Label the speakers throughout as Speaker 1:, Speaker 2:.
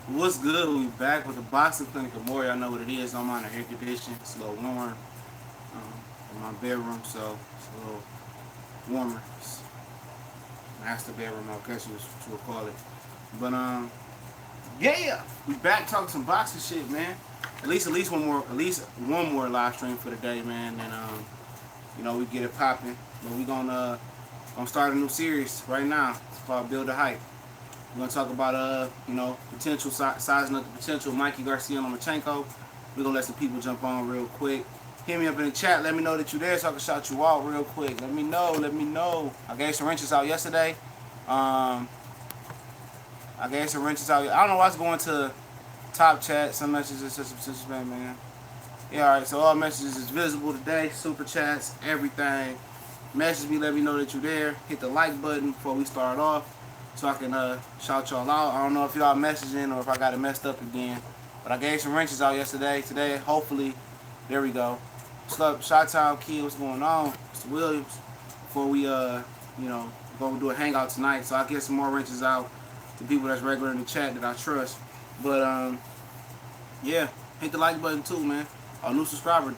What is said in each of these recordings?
Speaker 1: What's good? We back with the boxing clinic of more. Y'all know what it is. I'm on the air conditioning. It's a little warm in my bedroom, so it's a little warmer. It's master bedroom, I guess what you would call it. But yeah, we back talking some boxing shit, man. At least one more live stream for the day, man. And we get it popping. But we gonna start a new series right now. It's called Build a Hype. We're gonna talk about potential sizing up the potential of Mikey Garcia and Lomachenko. We're gonna let some people jump on real quick. Hit me up in the chat. Let me know that you're there so I can shout you out real quick. Let me know. Let me know. I gave some wrenches out yesterday. Um, I gave some wrenches out. I don't know what's going to top chat. Some messages just participate, man. Yeah, all right. So all messages is visible today. Super chats, everything. Message me. Let me know that you're there. Hit the like button before we start off so I can shout y'all out. I don't know if y'all messaging or if I got it messed up again. But I gave some wrenches out yesterday. Today, hopefully, there we go. What's up, Shot Town Kid? What's going on? Mr. Williams. Before we go do a hangout tonight. So I'll get some more wrenches out to people that's regular in the chat that I trust. But yeah, hit the like button too, man. Our new subscriber,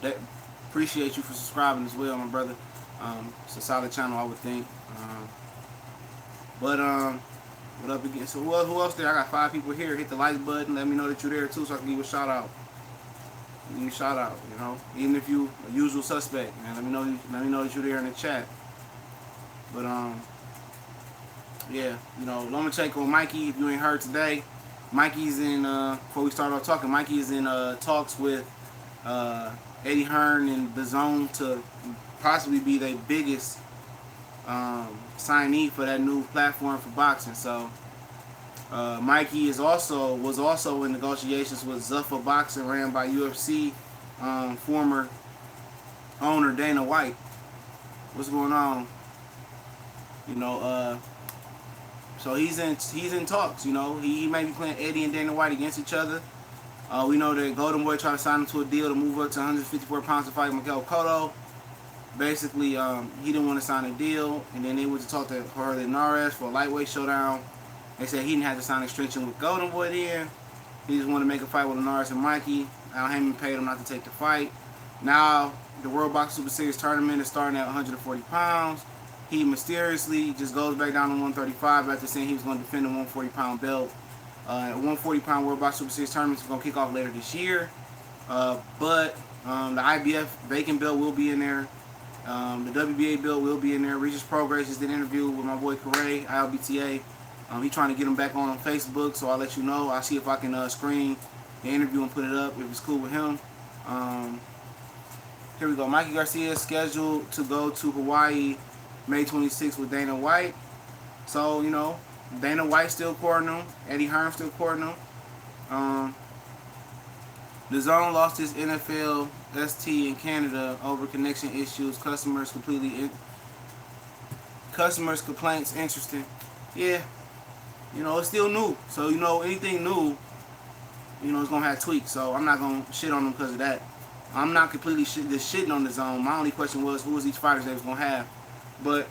Speaker 1: appreciate you for subscribing as well, my brother. It's a solid channel, I would think. But what up again? So who else there? I got 5 people here. Hit the like button. Let me know that you're there too, so I can give you a shout out. Give you a shout out. Even if you a usual suspect, man. Let me know. Let me know that you're there in the chat. But yeah, Lomachenko and Mikey. If you ain't heard today, Mikey's in. Before we start off talking, Mikey is in talks with Eddie Hearn and the Zone to possibly be their biggest signee for that new platform for boxing. So Mikey was also in negotiations with Zuffa Boxing, ran by UFC former owner Dana White. What's going on? You know, so he's in talks. He may be playing Eddie and Dana White against each other. We know that Golden Boy tried to sign him to a deal to move up to 154 pounds to fight Miguel Cotto. Basically, he didn't want to sign a deal, and then they went to talk to Jorge Linares for a lightweight showdown. They said he didn't have to sign an extension with Golden Boy then. He just wanted to make a fight with Linares and Mikey. Al Heyman paid him not to take the fight. Now, the World Boxing Super Series tournament is starting at 140 pounds. He mysteriously just goes back down to 135 after saying he was going to defend the 140-pound belt. A 140-pound World Boxing Super Series tournament is going to kick off later this year. But the IBF Bacon belt will be in there. The WBA belt will be in there. Regis Progress just did an interview with my boy Corey, ILBTA. He's trying to get him back on Facebook, so I'll let you know. I'll see if I can screen the interview and put it up if it's cool with him. Here we go. Mikey Garcia is scheduled to go to Hawaii May 26th with Dana White. So, Dana White still courting him. Eddie Hearn still courting him. The Zone lost his NFL ST in Canada over connection issues. Customers complaints interesting. Yeah, it's still new. So, anything new, it's going to have tweaks. So, I'm not going to shit on them because of that. I'm not completely shitting on the Zone. My only question was, who was each fighter they was going to have? But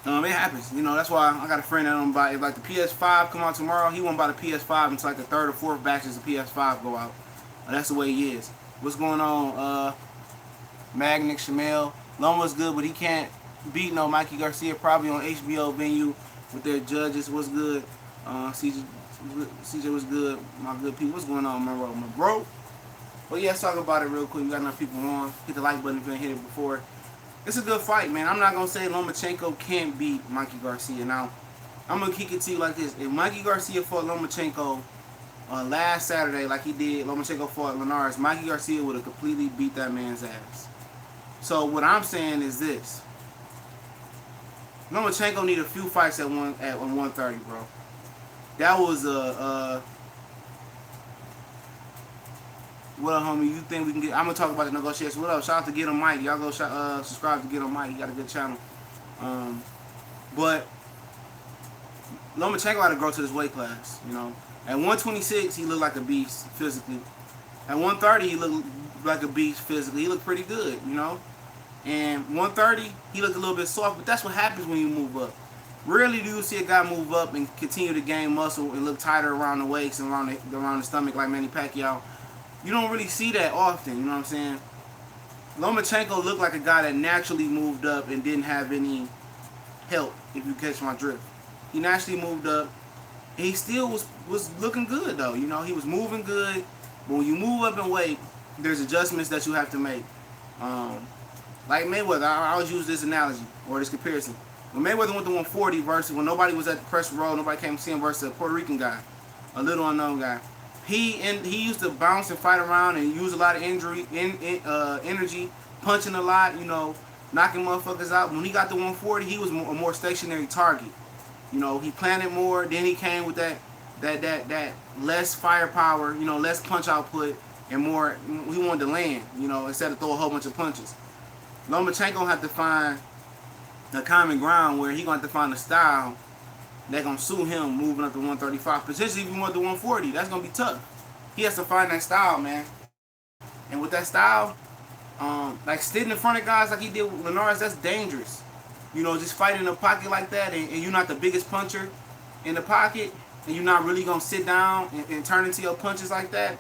Speaker 1: it happens. That's why I got a friend that don't buy. If, like, the PS5 come out tomorrow, he won't buy the PS5 until, like, the 3rd or 4th batches of PS5 go out. That's the way he is. What's going on, Magnic Shamel? Loma's good, but he can't beat no Mikey Garcia, probably on HBO venue with their judges. What's good? CJ was good. My good people. What's going on, my bro? But yeah, let's talk about it real quick. We got enough people on. Hit the like button if you ain't hit it before. It's a good fight, man. I'm not going to say Lomachenko can't beat Mikey Garcia. Now, I'm going to kick it to you like this. If Mikey Garcia fought Lomachenko last Saturday like he did, Lomachenko fought Linares, Mikey Garcia would have completely beat that man's ass. So what I'm saying is this. Lomachenko need a few fights at 130, bro. That was what up, homie? You think we can get? I'm gonna talk about the negotiation. What up? Shout out to Get On Mike. Y'all go subscribe to Get On Mike. He got a good channel. But Lomachenko had to grow to this weight class. At 126, he looked like a beast physically. At 130, he looked like a beast physically. He looked pretty good, And 130, he looked a little bit soft, but that's what happens when you move up. Rarely do you see a guy move up and continue to gain muscle and look tighter around the waist and around the stomach like Manny Pacquiao. You don't really see that often, you know what I'm saying? Lomachenko looked like a guy that naturally moved up and didn't have any help, if you catch my drift. He naturally moved up. And he still was looking good, though. You know, he was moving good. But when you move up in weight, there's adjustments that you have to make. Like Mayweather, I always use this analogy or this comparison. When Mayweather went to 140 versus when nobody was at the press row, nobody came to see him versus a Puerto Rican guy, a little unknown guy. He used to bounce and fight around and use a lot of energy, punching a lot, you know, knocking motherfuckers out. When he got to 140, he was a more stationary target. You know, he planted more. Then he came with that less firepower, you know, less punch output and more. He wanted to land, you know, instead of throw a whole bunch of punches. Lomachenko had to find a common ground where he going to have to find a style that gonna suit him moving up to 135. Potentially, if he went to 140, that's gonna be tough. He has to find that style, man. And with that style, like sitting in front of guys like he did with Linares, that's dangerous. You know, just fighting in the pocket like that, and you're not the biggest puncher in the pocket, and you're not really gonna sit down and turn into your punches like that.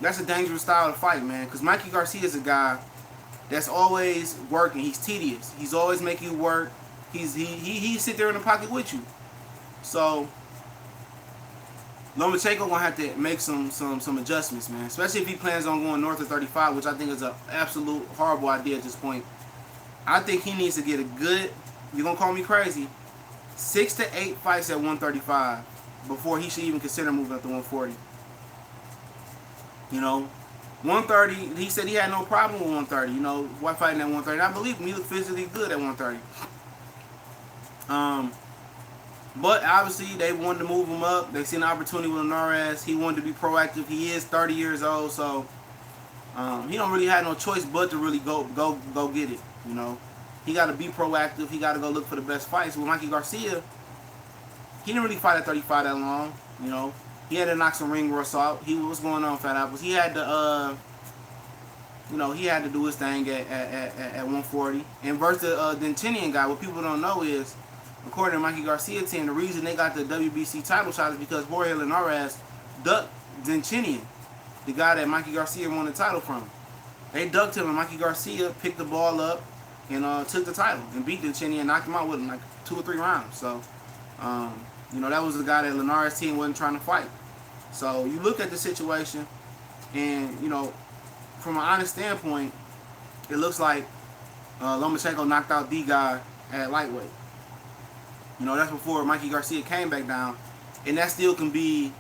Speaker 1: That's a dangerous style to fight, man. Because Mikey Garcia is a guy that's always working. He's tedious. He's always making you work. He sit there in the pocket with you. So Lomachenko gonna have to make some adjustments, man. Especially if he plans on going north of 35, which I think is an absolute horrible idea at this point. I think he needs to get a good, you're gonna call me crazy, 6 to 8 fights at 135 before he should even consider moving up to 140. You know, 130, he said he had no problem with 130. You know, why fighting at 130? I believe him, he looked physically good at 130. But obviously they wanted to move him up. They seen an opportunity with Linares. He wanted to be proactive. He is 30 years old, so he don't really have no choice but to really go get it. You know, he got to be proactive. He got to go look for the best fights. With Mikey Garcia, he didn't really fight at 35 that long. You know, he had to knock some ring rust out. What's going on, Fat Apples? He had to, you know, he had to do his thing at 140. And versus the Dentinian guy, what people don't know is, according to Mikey Garcia team, the reason they got the WBC title shot is because Jorge Linares ducked Dentinian, the guy that Mikey Garcia won the title from. They ducked him, and Mikey Garcia picked the ball up and took the title and beat Dentinian and knocked him out with him like 2 or 3 rounds. So, you know, that was the guy that Linares team wasn't trying to fight. So you look at the situation, and, you know, from an honest standpoint, it looks like Lomachenko knocked out the guy at lightweight. You know, that's before Mikey Garcia came back down. And that still can be,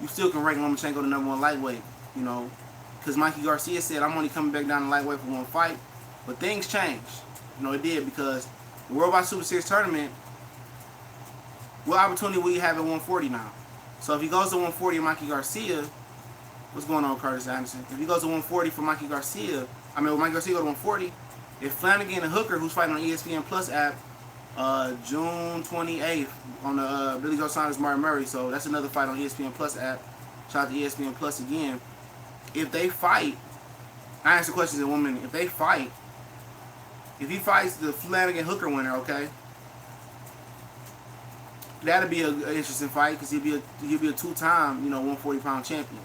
Speaker 1: you still can rank Lomachenko the #1 lightweight, you know. Because Mikey Garcia said, I'm only coming back down to lightweight for 1 fight. But things changed. You know, it did, because the World Box Super Series tournament, what opportunity will you have at 140 now? So if he goes to 140 and Mikey Garcia, what's going on, Curtis Anderson? If he goes to 140 for Mikey Garcia, when Mikey Garcia go to 140, if Flanagan and Hooker, who's fighting on ESPN Plus app, June 28th on the Billy Joe Saunders Martin Murray, so that's another fight on ESPN Plus app. Shout out to ESPN Plus again. If they fight, I answer questions in 1 minute. If they fight, if he fights the Flanagan Hooker winner, okay, that'll be an interesting fight, because he'll be a 2-time, you know, 140-pound champion.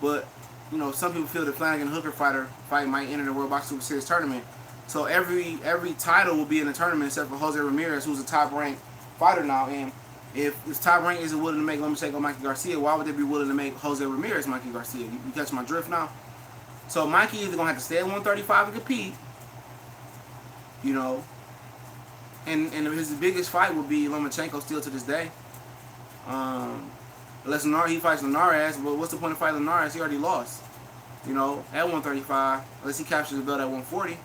Speaker 1: But, you know, some people feel the Flanagan Hooker fight might enter the World Box Super Series tournament. So every title will be in the tournament except for Jose Ramirez, who's a top-ranked fighter now. And if this top-ranked isn't willing to make Lomachenko Mikey Garcia, why would they be willing to make Jose Ramirez Mikey Garcia? You catch my drift now? So Mikey either going to have to stay at 135 and compete, you know, and his biggest fight would be Lomachenko still to this day. Unless he fights Linares, but what's the point of fighting Linares? He already lost, you know, at 135, unless he captures the belt at 140.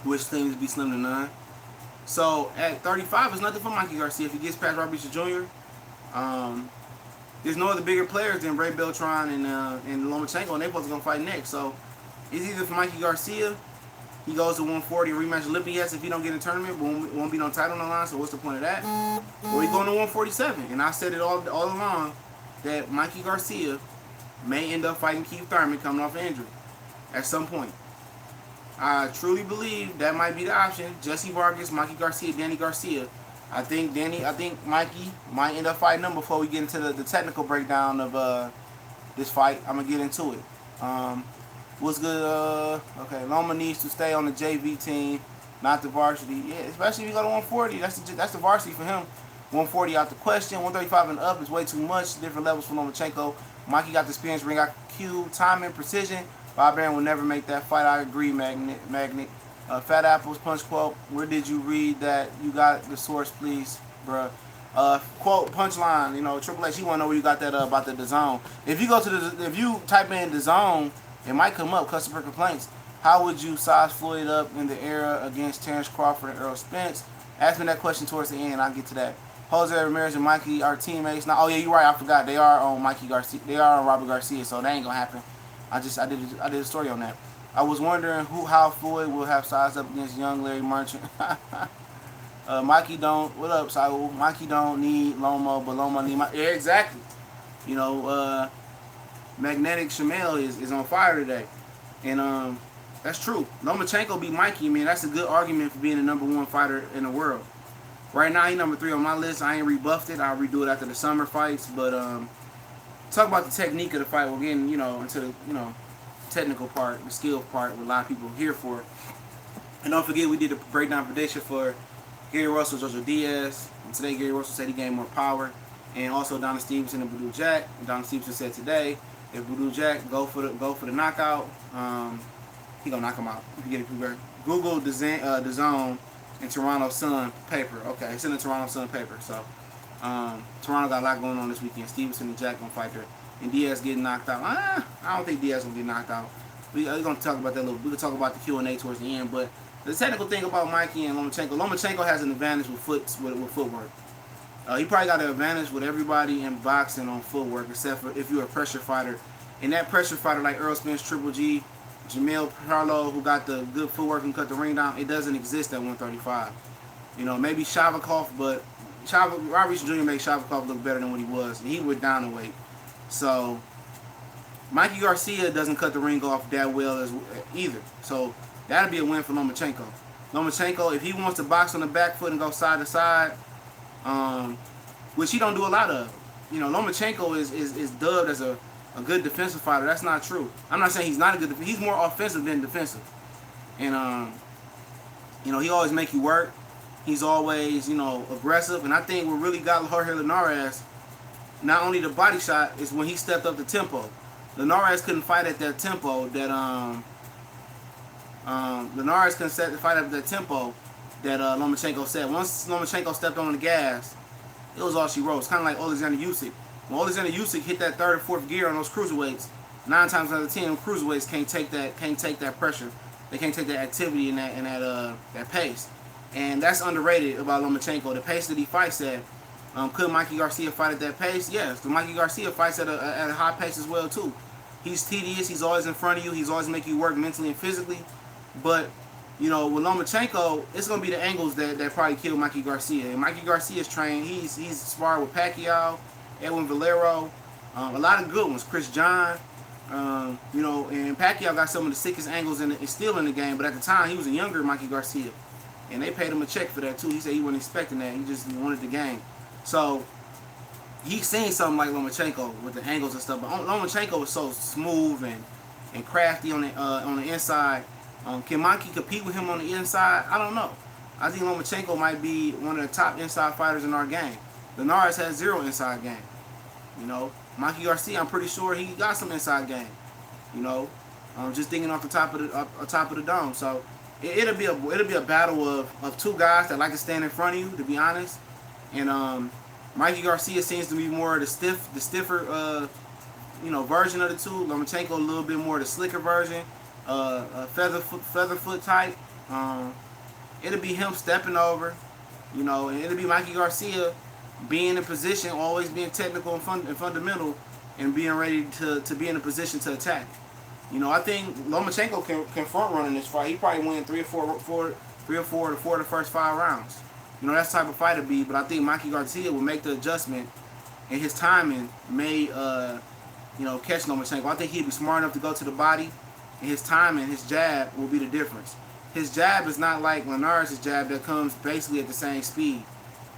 Speaker 1: Which seems to be slim to none. So at 35, it's nothing for Mikey Garcia if he gets past Robert Jr. There's no other bigger players than Ray Beltran and Lomachenko, and they're both gonna fight next. So it's either for Mikey Garcia, he goes to 140 and rematch Olympias if he don't get in the tournament, but won't be no title on the line. So what's the point of that? Or he going to 147, and I said it all along that Mikey Garcia may end up fighting Keith Thurman coming off an injury at some point. I truly believe that might be the option. Jesse Vargas, Mikey Garcia, Danny Garcia. I think Mikey might end up fighting him before we get into the technical breakdown of this fight. I'm gonna get into it. What's good? Okay, Loma needs to stay on the JV team, not the varsity. Yeah, especially if you go to 140. That's the varsity for him. 140 out the question. 135 and up is way too much. Different levels for Lomachenko. Mikey got the experience, ring IQ, timing, precision. Bob Aaron will never make that fight. I agree, Magnet. Fat Apples punch quote. Where did you read that? You got the source, please, bruh. Quote punchline. You know, Triple H. He want to know where you got that about the zone. If you type in the zone, it might come up. Customer complaints. How would you size Floyd up in the era against Terrence Crawford and Earl Spence? Ask me that question towards the end. I'll get to that. Jose Ramirez and Mikey are teammates. Now, oh yeah, you're right. I forgot they are on Mikey Garcia. They are on Robert Garcia, so that ain't gonna happen. I did a story on that. I was wondering how Floyd will have sized up against young Larry Merchant. Mikey don't. What up, Saul? Mikey don't need Loma, but Loma need Mikey. Yeah, exactly. You know, Magnetic Shamel is on fire today, and that's true. Lomachenko beat Mikey. Man, that's a good argument for being the #1 fighter in the world. Right now, he's number 3 on my list. I ain't rebuffed it. I'll redo it after the summer fights. But talk about the technique of the fight. We're getting, into the, technical part, the skill part, what a lot of people are here for. And don't forget, we did a breakdown prediction for Gary Russell, Jojo Diaz. And today, Gary Russell said he gained more power. And also, Donna Stevenson and Voodoo Jack. And Donna Stevenson said today, if Voodoo Jack go for the knockout, he gonna knock him out. If you get it, Google the zone in Toronto Sun paper. Okay, it's in the Toronto Sun paper. So, Toronto got a lot going on this weekend. Stevenson and Jack gonna fight there. And Diaz getting knocked out. I don't think Diaz gonna get knocked out. We're gonna talk about that a little. We can talk about the Q&A towards the end. But the technical thing about Mikey and Lomachenko has an advantage with footwork. He probably got an advantage with everybody in boxing on footwork, except for if you're a pressure fighter. And that pressure fighter like Earl Spence, Triple G, Jamel Parlo, who got the good footwork and cut the ring down, it doesn't exist at 135. Maybe Shavakov, but Robert Jr. made Shavakov look better than what he was. And he went down in weight. So, Mikey Garcia doesn't cut the ring off that well as either. So, that'll be a win for Lomachenko. Lomachenko, if he wants to box on the back foot and go side to side, which he don't do a lot of. Lomachenko is dubbed as a good defensive fighter. That's not true. I'm not saying he's not a good defensive. He's more offensive than defensive. And, he always make you work. He's always, aggressive. And I think what really got Jorge Linares, not only the body shot, is when he stepped up the tempo. Linares couldn't fight at that tempo that Lomachenko said. Once Lomachenko stepped on the gas, it was all she wrote. It's kind of like Alexander Usyk. When Alexander Usyk hit that 3rd or 4th gear on those cruiserweights, 9 times out of 10, cruiserweights can't take that pressure. They can't take that activity and that pace. And that's underrated about Lomachenko. The pace that he fights at. Could Mikey Garcia fight at that pace? Yes. But Mikey Garcia fights at a high pace as well too. He's tedious. He's always in front of you. He's always making you work mentally and physically. But with Lomachenko, it's gonna be the angles that probably kill Mikey Garcia. And Mikey Garcia's trained. He's sparred with Pacquiao, Edwin Valero, a lot of good ones. Chris John. And Pacquiao got some of the sickest angles still in the game. But at the time, he was a younger Mikey Garcia, and they paid him a check for that too. He said he wasn't expecting that. He just wanted the game. So he's seen something like Lomachenko with the angles and stuff. But Lomachenko was so smooth and crafty on the inside. Can Mikey compete with him on the inside? I don't know. I think Lomachenko might be one of the top inside fighters in our game. Linares has 0 inside game. Mikey Garcia, I'm pretty sure he got some inside game. Just thinking off the top of the dome. So it'll be a battle of 2 guys that like to stand in front of you, to be honest. And Mikey Garcia seems to be more the stiffer version of the two. Lomachenko a little bit more the slicker version, featherfoot type. It'll be him stepping over, and it'll be Mikey Garcia being in position, always being technical and fundamental, and being ready to be in a position to attack. I think Lomachenko can front run in this fight. He probably win 3 or 4 of the first 5 rounds. That's the type of fight to be. But I think Mikey Garcia will make the adjustment, and his timing may, catch Lomachenko. I think he'd be smart enough to go to the body, and his timing, his jab will be the difference. His jab is not like Linares' jab that comes basically at the same speed.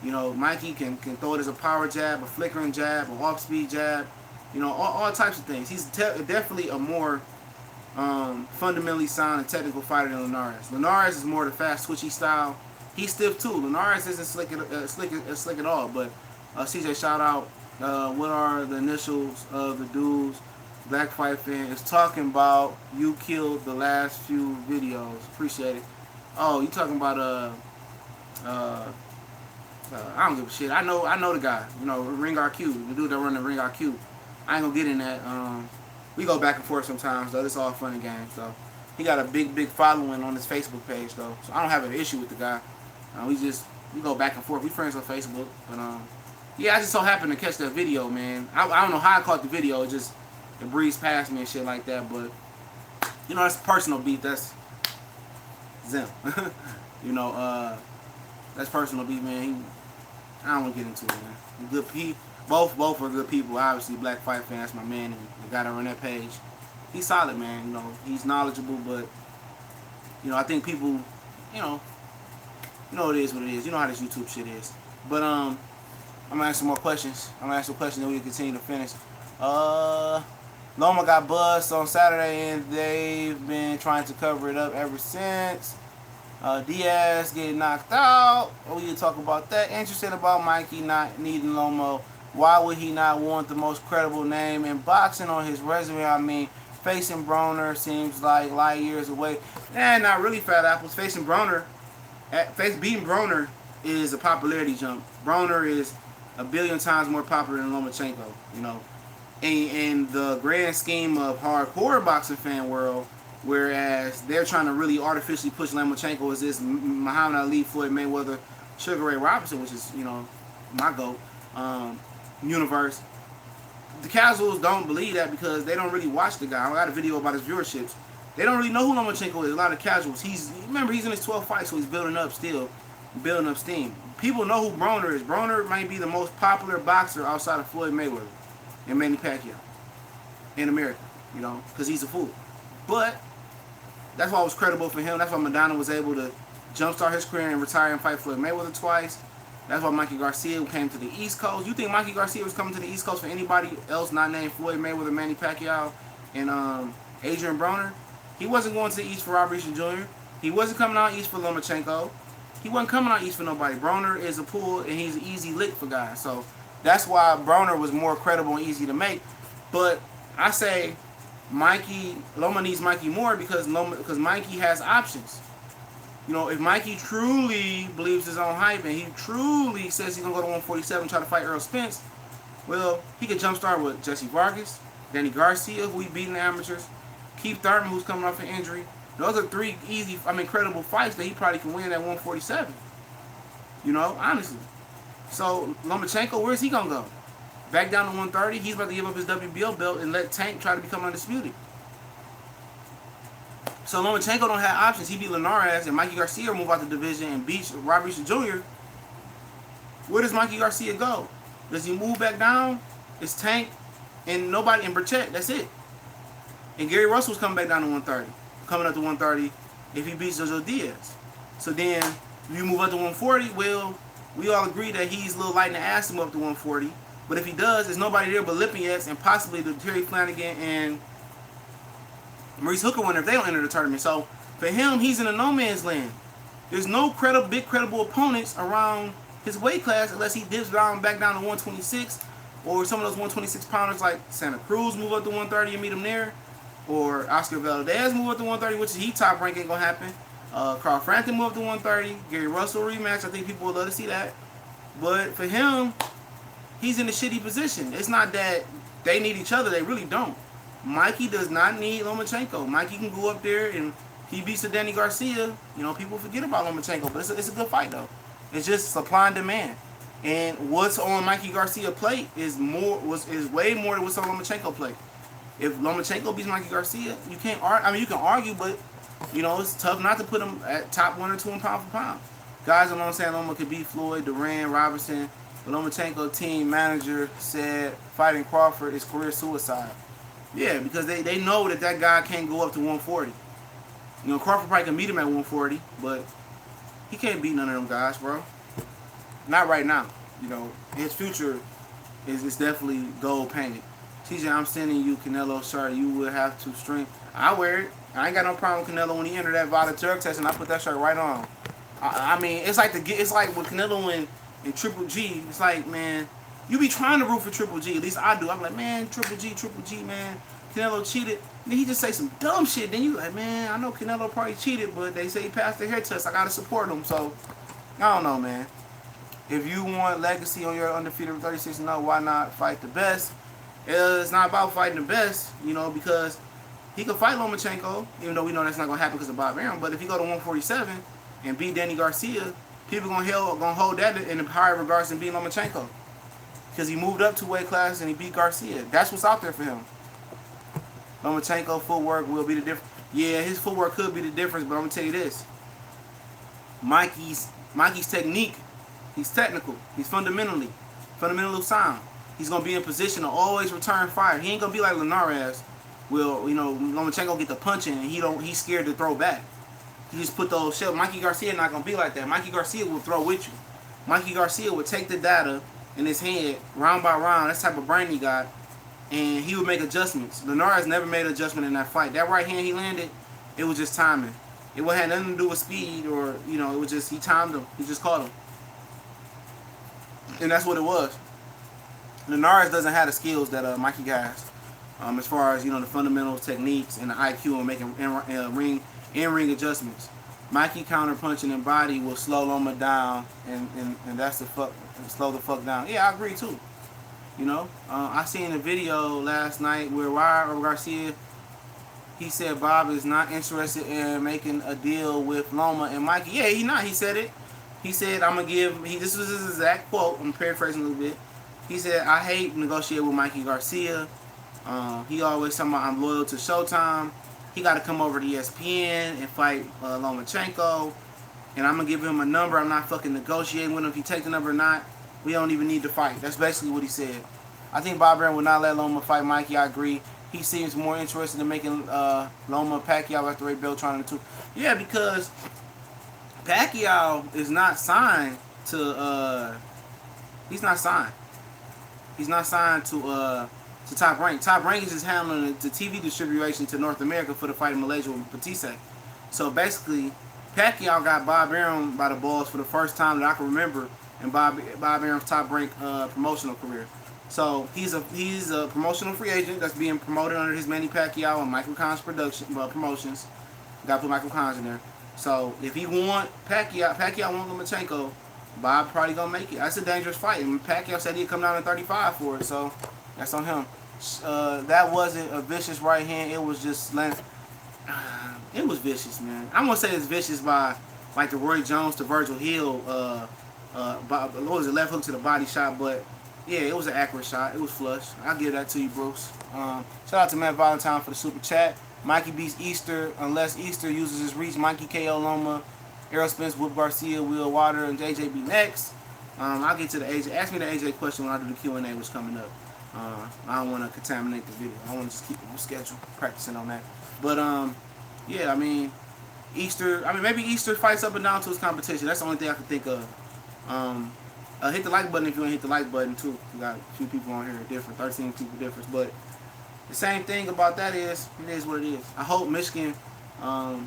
Speaker 1: You know, Mikey can throw it as a power jab, a flickering jab, an off-speed jab. You know, all types of things. He's definitely a more fundamentally sound and technical fighter than Linares. Linares is more the fast, twitchy style. He's stiff too. Linares isn't slick at all. But CJ, shout out. What are the initials of the dudes Black Fight Fan is talking about? You killed the last few videos. Appreciate it. Oh, you talking about I don't give a shit. I know the guy. You know, Ring RQ, the dude that run the Ring RQ. I ain't gonna get in that. We go back and forth sometimes though. It's all fun and games though. He got a big following on his Facebook page though, so I don't have an issue with the guy. We go back and forth. We friends on Facebook, but yeah, I just so happened to catch that video, man. I don't know how I caught the video. It breezed past me and shit like that, but you know, that's personal beef. That's them. You know, that's personal beef, man. I don't want to get into it, man. Good people. Both are good people. Obviously, Black Fight Fan, that's my man, and the guy that run that page. He's solid, man. You know, he's knowledgeable, but you know, I think people, you know it is what it is. You know how this YouTube shit is. But I'm gonna ask some more questions. I'm gonna ask some questions, and we can continue to finish. Loma got buzzed on Saturday, and they've been trying to cover it up ever since. Diaz getting knocked out. We can talk about that. Interested about Mikey not needing Loma. Why would he not want the most credible name in boxing on his resume? I mean, facing Broner seems like light years away. Not really, Fat Apples. Beating Broner is a popularity jump. Broner is a billion times more popular than Lomachenko, you know. In the grand scheme of hardcore boxing fan world, whereas they're trying to really artificially push Lomachenko as this Muhammad Ali, Floyd Mayweather, Sugar Ray Robinson, which is, you know, my GOAT, universe. The casuals don't believe that because they don't really watch the guy. I got a video about his viewerships. They don't really know who Lomachenko is. A lot of casuals. Remember, he's in his 12th fight, so he's building up steam. People know who Broner is. Broner might be the most popular boxer outside of Floyd Mayweather and Manny Pacquiao in America, you know, because he's a fool. But that's why it was credible for him. That's why Madonna was able to jumpstart his career and retire and fight Floyd Mayweather twice. That's why Mikey Garcia came to the East Coast. You think Mikey Garcia was coming to the East Coast for anybody else not named Floyd Mayweather, Manny Pacquiao, and Adrian Broner? He wasn't going to the East for Robert Easter Jr. He wasn't coming out East for Lomachenko. He wasn't coming out East for nobody. Broner is a pull, and he's an easy lick for guys. So that's why Broner was more credible and easy to make. But I say Loma needs Mikey more because Mikey has options. You know, if Mikey truly believes his own hype and he truly says he's going to go to 147 and try to fight Earl Spence, well, he could jumpstart with Jesse Vargas, Danny Garcia, who he beat in the amateurs, Keith Thurman, who's coming off an injury. Those are three credible fights that he probably can win at 147. You know, honestly. So, Lomachenko, where's he going to go? Back down to 130? He's about to give up his WBO belt and let Tank try to become undisputed. So Lomachenko don't have options. He beat Linares and Mikey Garcia move out the division and beats Robert Easter Jr. Where does Mikey Garcia go? Does he move back down? It's Tank and nobody in Burchett. That's it. And Gary Russell's coming back down to 130. Coming up to 130 if he beats Jojo Diaz. So then you move up to 140. Well, we all agree that he's a little light in the ass to move up to 140. But if he does, there's nobody there but Lipinets and possibly the Terry Flanagan and Maurice Hooker winner if they don't enter the tournament. So for him, he's in a no man's land. There's no big credible opponents around his weight class unless he dips back down to 126, or some of those 126 pounders like Santa Cruz move up to 130 and meet him there, or Oscar Valdez move up to 130, which is he top rank ain't gonna happen. Carl Frampton move up to 130. Gary Russell rematch. I think people would love to see that. But for him, he's in a shitty position. It's not that they need each other. They really don't. Mikey does not need Lomachenko. Mikey can go up there and he beats the Danny Garcia. You know, people forget about Lomachenko, but it's a good fight though. It's just supply and demand. And what's on Mikey Garcia's plate is way more than what's on Lomachenko's plate. If Lomachenko beats Mikey Garcia, you can't argue. I mean, you can argue, but you know it's tough not to put him at top 1 or 2 in pound for pound. Guys, I know what I'm saying. Loma could beat Floyd, Duran, Robinson. The Lomachenko team manager said fighting Crawford is career suicide. Yeah, because they know that guy can't go up to 140. You know, Crawford probably can meet him at 140, but he can't beat none of them guys, bro. Not right now. You know, his future is definitely gold painted. TJ, I'm sending you Canelo shirt. You will have to string. I wear it. I ain't got no problem with Canelo when he entered that Vada drug test, and I put that shirt right on. I mean, it's like with Canelo and Triple G. It's like, man, you be trying to root for Triple G. At least I do. I'm like, man, Triple G, man. Canelo cheated. Then he just say some dumb shit. Then you like, man, I know Canelo probably cheated, but they say he passed the hair test. I gotta support him. So I don't know, man. If you want legacy on your undefeated 36-0, why not fight the best? It's not about fighting the best, you know, because he could fight Lomachenko, even though we know that's not gonna happen because of Bob Arum. But if he go to 147 and beat Danny Garcia, people gonna hold that in higher regards than beating Lomachenko, because he moved up 2 weight classes and he beat Garcia. That's what's out there for him. Lomachenko footwork will be the difference. Yeah, his footwork could be the difference, but I'm gonna tell you this: Mikey's technique. He's technical. He's fundamentally sound. He's gonna be in position to always return fire. He ain't gonna be like Linares. Will, you know, Lomachenko get the punching and he's scared to throw back. He just put those shit. Mikey Garcia not gonna be like that. Mikey Garcia will throw with you. Mikey Garcia would take the data in his head round by round. That's the type of brain he got, and he would make adjustments. Linares never made an adjustment in that fight. That right hand he landed, it was just timing. It had nothing to do with speed or, you know, it was just he timed him. He just caught him. And that's what it was. Linares doesn't have the skills that Mikey has, as far as, you know, the fundamentals, techniques, and the IQ and making in-ring adjustments. Mikey counter punching and body will slow Loma down, and that's slow the fuck down. Yeah, I agree too. You know, I seen a video last night where Garcia, he said Bob is not interested in making a deal with Loma and Mikey. Yeah, he not. He said it. He said, I'm going to give, this was his exact quote, I'm paraphrasing a little bit. He said, I hate negotiating with Mikey Garcia. He always talking about I'm loyal to Showtime. He got to come over to ESPN and fight Lomachenko. And I'm going to give him a number. I'm not fucking negotiating with him. If he take the number or not, we don't even need to fight. That's basically what he said. I think Bob Arum would not let Loma fight Mikey. I agree. He seems more interested in making Loma Pacquiao after Ray Bell trying to. Yeah, because Pacquiao is not signed to he's not signed. He's not signed to Top Rank. Top Rank is just handling the TV distribution to North America for the fight in Malaysia with Batiste. So basically, Pacquiao got Bob Arum by the balls for the first time that I can remember in Bob Arum's Top Rank promotional career. So he's a promotional free agent that's being promoted under his Manny Pacquiao and Michael Collins promotions. Got to put Michael Collins in there. So if he want Pacquiao want Lomachenko, Bob probably gonna make it. That's a dangerous fight, and Pacquiao said he'd come down to 35 for it. So that's on him. That wasn't a vicious right hand. It was just it was vicious, man. I'm gonna say it's vicious by like the Roy Jones to Virgil Hill. What was it, left hook to the body shot? But yeah, it was an accurate shot. It was flush. I'll give that to you, Bruce. Shout out to Matt Valentine for the super chat. Mikey beats Easter unless Easter uses his reach. Mikey KO Loma, Errol Spence, Whoop Garcia, Will Water, and JJ be next. I'll get to the AJ. Ask me the AJ question when I do the Q&A, which coming up. I don't want to contaminate the video. I want to just keep it on schedule, practicing on that. But yeah, I mean, Easter. I mean, maybe Easter fights up and down to his competition. That's the only thing I can think of. Hit the like button if you want to hit the like button too. We got a few people on here different, 13 people different, but the same thing about that is, it is what it is. I hope Michigan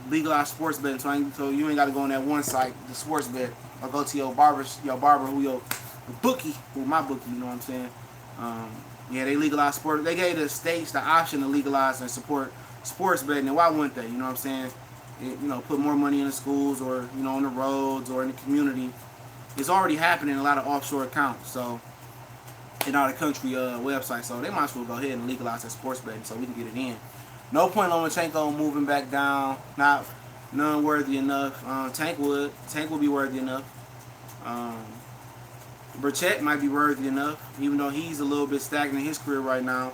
Speaker 1: legalize sports betting, so you ain't got to go on that one site, the sports bet, or go to your barber who your bookie, who my bookie, you know what I'm saying? Yeah, they legalized sport. They gave the states the option to legalize and support sports betting, and why wouldn't they? You know what I'm saying? Put more money in the schools or, on the roads or in the community. It's already happening in a lot of offshore accounts, so in all the country websites, so they might as well go ahead and legalize that sports betting so we can get it in. No point Lomachenko moving back down, none worthy enough. Tank would be worthy enough. Burchett might be worthy enough, even though he's a little bit stagnant in his career right now.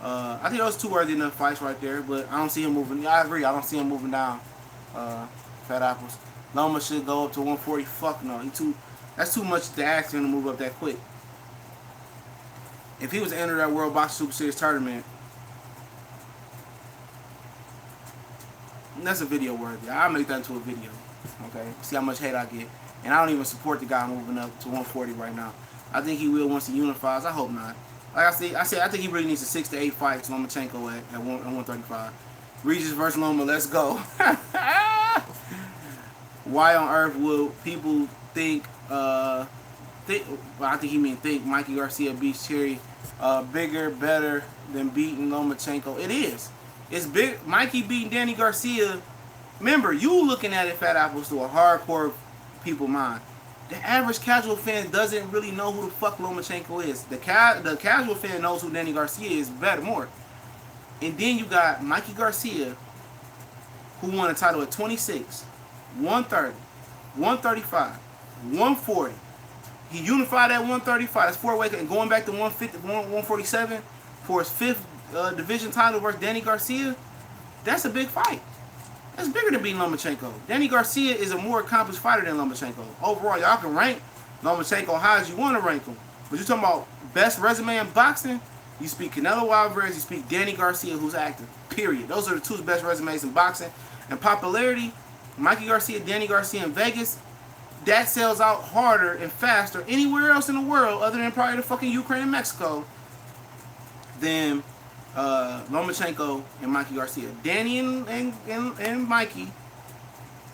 Speaker 1: I think those two worthy enough fights right there, but I don't see him moving. Yeah, I agree, I don't see him moving down. Fat apples. Loma should go up to 140. Fuck no, that's too much to ask him to move up that quick. If he was to enter that World Boxing Super Series tournament, that's a video worthy. I'll make that into a video. Okay? See how much hate I get. And I don't even support the guy moving up to 140 right now. I think he will once he unifies. I hope not. Like I said, I think he really needs a 6 to 8 fights. Lomachenko at 135. Regis versus Loma. Let's go. Why on earth will people think? Well, I think he mean think Mikey Garcia beats Cherry bigger, better than beating Lomachenko. It is. It's big. Mikey beating Danny Garcia. Remember, you looking at it, Fat Apples, to a hardcore people mind. The average casual fan doesn't really know who the fuck Lomachenko is. The casual fan knows who Danny Garcia is better, more. And then you got Mikey Garcia, who won a title at 26, 130, 135, 140. He unified at 135. That's 4 weight, and going back to 150, 147 for his 5th division title versus Danny Garcia. That's a big fight. That's bigger than beating Lomachenko. Danny Garcia is a more accomplished fighter than Lomachenko. Overall, y'all can rank Lomachenko high as you want to rank him. But you're talking about best resume in boxing, you speak Canelo Alvarez, you speak Danny Garcia, who's active. Period. Those are the 2 best resumes in boxing. And popularity, Mikey Garcia, Danny Garcia in Vegas, that sells out harder and faster anywhere else in the world other than probably the fucking Ukraine and Mexico than Lomachenko and Mikey Garcia. Danny and Mikey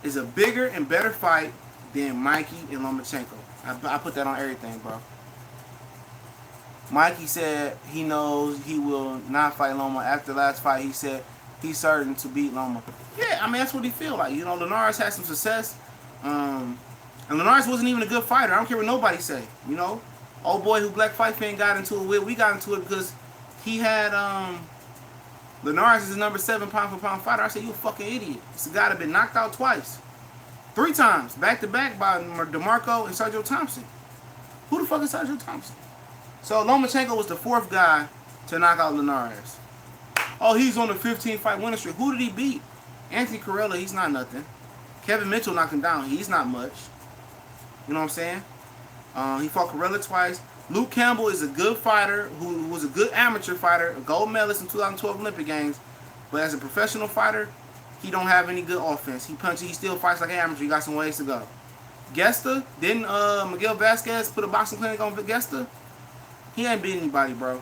Speaker 1: is a bigger and better fight than Mikey and Lomachenko. I put that on everything, bro. Mikey said he knows he will not fight Loma. After the last fight, he said he's certain to beat Loma. Yeah, I mean, that's what he feel like. You know, Linares had some success. And Linares wasn't even a good fighter. I don't care what nobody say. You know, old boy who Black Fight Fan got into it with, we got into it because he had Linares is his number 7 pound for pound fighter. I said, you a fucking idiot. This guy that been knocked out twice. 3 times, back to back by DeMarco and Sergio Thompson. Who the fuck is Sergio Thompson? So Lomachenko was the 4th guy to knock out Linares. Oh, he's on the 15-fight winning streak. Who did he beat? Anthony Corella, he's not nothing. Kevin Mitchell knocked him down. He's not much. You know what I'm saying? He fought Corella twice. Luke Campbell is a good fighter who was a good amateur fighter, a gold medalist in 2012 Olympic Games. But as a professional fighter, he don't have any good offense. He punches. He still fights like an amateur. He got some ways to go. Gesta, didn't Miguel Vasquez put a boxing clinic on Gesta? He ain't beat anybody, bro.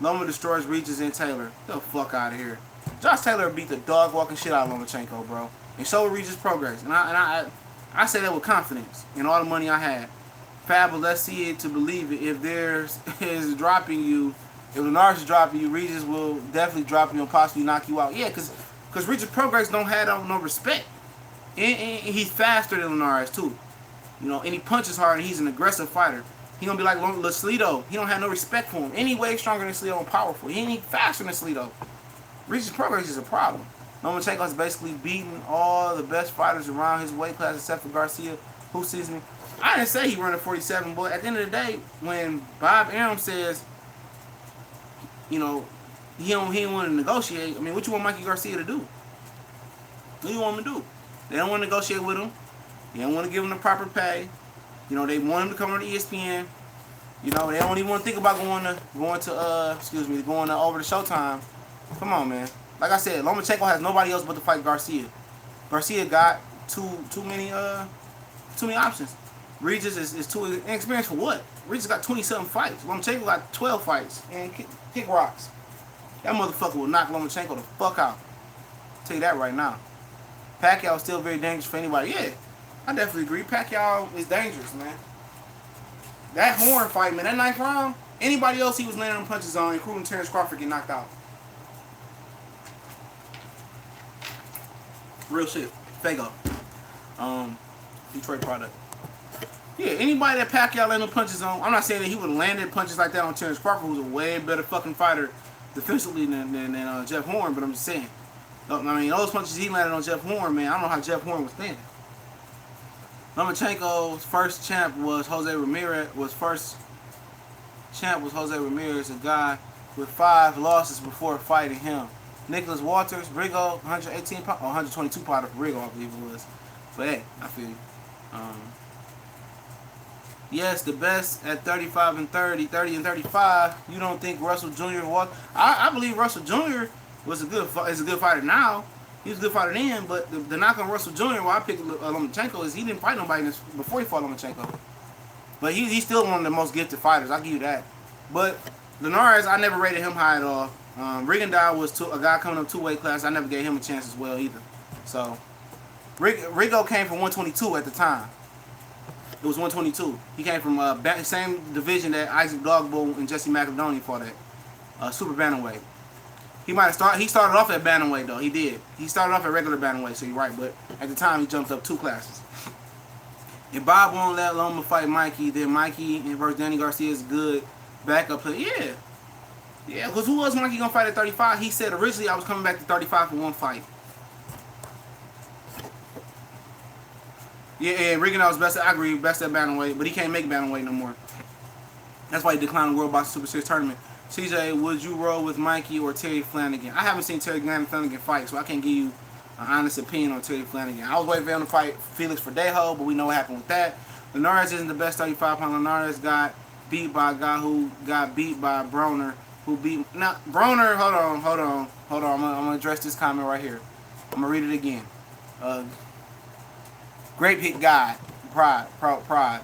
Speaker 1: Loma destroys Regis and Taylor. Get the fuck out of here. Josh Taylor beat the dog walking shit out of Lomachenko, bro. And so will Regis Progress. And I say that with confidence and all the money I had. Fabulous, let's see it to believe it. If there's is dropping you, if Linares is dropping you, Regis will definitely drop you and possibly knock you out. Yeah, because Regis Progress don't have no respect. And he's faster than Linares too. You know, and he punches hard and he's an aggressive fighter. He gonna be like Slido. He don't have no respect for him. Any way stronger than Slido and powerful. He ain't faster than Slido. Regis Progress is a problem. Lomachenko has basically beaten all the best fighters around his weight class except for Garcia, who sees me. I didn't say he running 47, but at the end of the day, when Bob Arum says, you know, he don't want to negotiate, I mean, what you want Mikey Garcia to do? What do you want him to do? They don't want to negotiate with him. They don't want to give him the proper pay. You know, they want him to come on to ESPN. You know, they don't even want to think about going to over to Showtime. Come on, man. Like I said, Lomachenko has nobody else but to fight Garcia. Garcia got too many options. Regis is too inexperienced for what? Regis got 20-something fights. Lomachenko got 12 fights and kick rocks. That motherfucker will knock Lomachenko the fuck out. I'll tell you that right now. Pacquiao is still very dangerous for anybody. Yeah, I definitely agree. Pacquiao is dangerous, man. That Horn fight, man, that 9th round, anybody else he was landing them punches on, including Terrence Crawford, get knocked out. Real shit. Fago. Detroit product. Yeah, anybody that Pacquiao landed punches on, I'm not saying that he would have landed punches like that on Terrence Crawford, who's a way better fucking fighter defensively than Jeff Horn, but I'm just saying. I mean, those punches he landed on Jeff Horn, man, I don't know how Jeff Horn was standing. Lomachenko's first champ was Jose Ramirez, a guy with 5 losses before fighting him. Nicholas Walters, Rigo, 118 pound, or 122 pounder for Rigo, I believe it was. But hey, I feel you. Yes, the best at 35 and 30 and 35. You don't think Russell Jr. walked? I believe Russell Jr. is a good fighter now. He was a good fighter then, but the knock on Russell Jr., why I picked Lomachenko, is he didn't fight nobody before he fought Lomachenko. But he's still one of the most gifted fighters. I'll give you that. But Linares, I never rated him high at all. Rigondeaux was a guy coming up 2-weight class. I never gave him a chance as well either. So Rigo came from 122 at the time. It was 122. He came from same division that Isaac Dogbo and Jesse McAdoney fought at, super bantamweight. He started off at bantamweight though. He did. He started off at regular bantamweight, so you're right. But at the time, he jumped up 2 classes. And Bob won't let Loma fight Mikey. Then Mikey versus Danny Garcia is good backup play. Yeah. Because who was Mikey gonna fight at 35? He said originally I was coming back to 35 for one fight. Yeah, Rigondeaux was best. I agree, best at bantamweight, but he can't make bantamweight no more. That's why he declined the World Boxing Super Series tournament. CJ, would you roll with Mikey or Terry Flanagan? I haven't seen Terry Flanagan fight, so I can't give you an honest opinion on Terry Flanagan. I was waiting for him to fight Felix Verdejo, but we know what happened with that. Linares isn't the best 35-pound. Linares got beat by a guy who got beat by Broner, who beat... Now, Broner, hold on. I'm going to address this comment right here. I'm going to read it again. Great pick guy. Pride.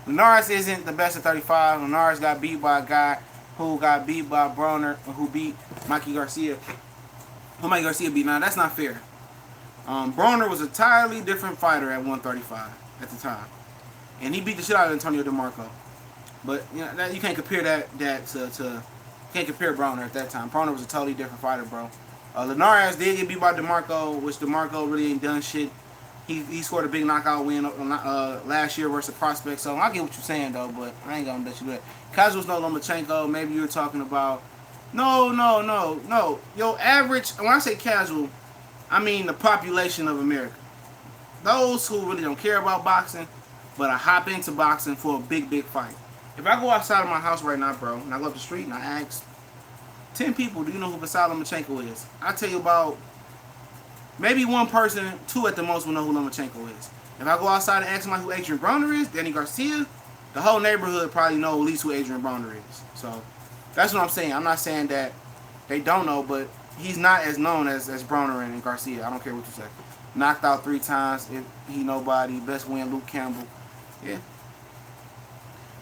Speaker 1: Linares isn't the best at 35. Linares got beat by a guy who got beat by Broner, who beat Mikey Garcia. Who Mikey Garcia beat. Now, that's not fair. Broner was a entirely different fighter at 135 at the time. And he beat the shit out of Antonio DeMarco. But you know, you can't compare that to can't compare Broner at that time. Broner was a totally different fighter, bro. Linares did get beat by DeMarco, which DeMarco really ain't done shit. He scored a big knockout win last year versus Prospect. So I get what you're saying though, but I ain't gonna let you do that. Casual's no Lomachenko. Maybe you're talking about no. Yo, average. When I say casual, I mean the population of America. Those who really don't care about boxing, but I hop into boxing for a big fight. If I go outside of my house right now, bro, and I go up the street and I ask 10 people, do you know who Vasyl Lomachenko is? I tell you about maybe 1 person, 2 at the most will know who Lomachenko is. If I go outside and ask somebody who Adrian Broner is, Danny Garcia, the whole neighborhood probably know at least who Adrian Broner is. So that's what I'm saying. I'm not saying that they don't know, but he's not as known as Broner and Garcia. I don't care what you say. Knocked out 3 times. If he nobody. Best win, Luke Campbell. Yeah.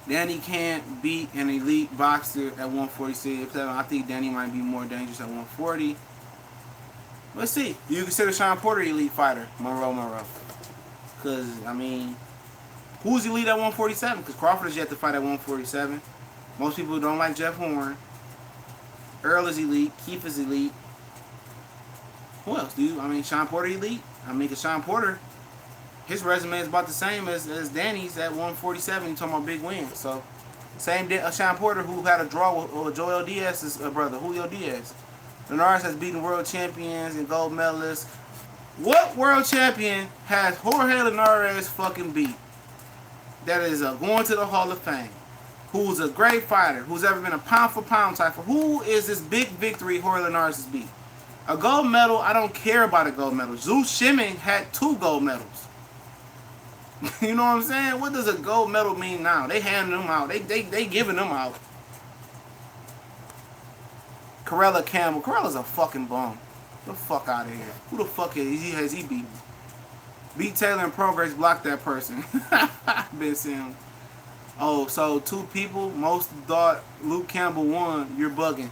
Speaker 1: Danny can't beat an elite boxer at 146. I think Danny might be more dangerous at 140. Let's see. Do you consider Sean Porter an elite fighter? Monroe. Because, I mean, who's elite at 147? Because Crawford is yet to fight at 147. Most people don't like Jeff Horn. Earl is elite. Keith is elite. Who else? Sean Porter elite? Because Sean Porter, his resume is about the same as Danny's at 147. You're talking about big wins. So, same Sean Porter who had a draw with Joel Diaz's brother, Julio Diaz. Linares has beaten world champions and gold medalists. What world champion has Jorge Linares fucking beat? That is going to the Hall of Fame. Who's a great fighter. Who's ever been a pound-for-pound type. Who is this big victory Jorge Linares has beat? A gold medal, I don't care about a gold medal. Zeus Shiming had 2 gold medals. You know what I'm saying? What does a gold medal mean now? They handing them out. They giving them out. Corella Campbell. Corella's a fucking bum. Get the fuck out of here. Who the fuck has he beaten? Beat Taylor and Progress, block that person. Been seeing. Oh, so 2 people. Most thought Luke Campbell won. You're bugging.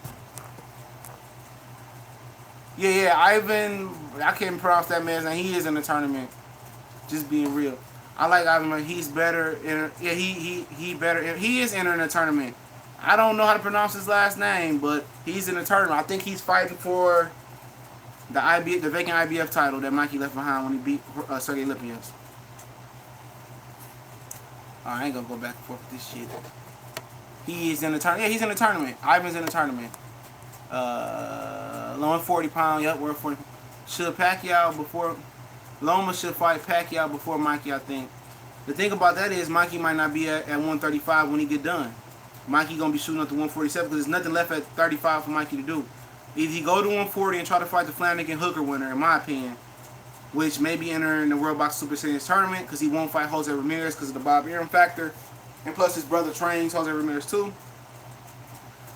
Speaker 1: Yeah, Ivan. I can't pronounce that man's name. He is in the tournament. Just being real. I like Ivan. He's better. He better. He is entering the tournament. I don't know how to pronounce his last name, but he's in the tournament. I think he's fighting for the vacant IBF title that Mikey left behind when he beat Sergey Lipians. I ain't gonna go back and forth with this shit. He is in the tournament. Yeah, he's in the tournament. Ivan's in the tournament. Low 40 pound. Yep, we're 40. Should Pacquiao before Loma should fight Pacquiao before Mikey, I think. The thing about that is Mikey might not be at 135 when he get done. Mikey gonna be shooting up to 147 because there's nothing left at 35 for Mikey to do. Either he go to 140 and try to fight the Flanagan Hooker winner, in my opinion, which may be entering the World Boxing Super Series tournament because he won't fight Jose Ramirez because of the Bob Arum factor, and plus his brother trains Jose Ramirez too.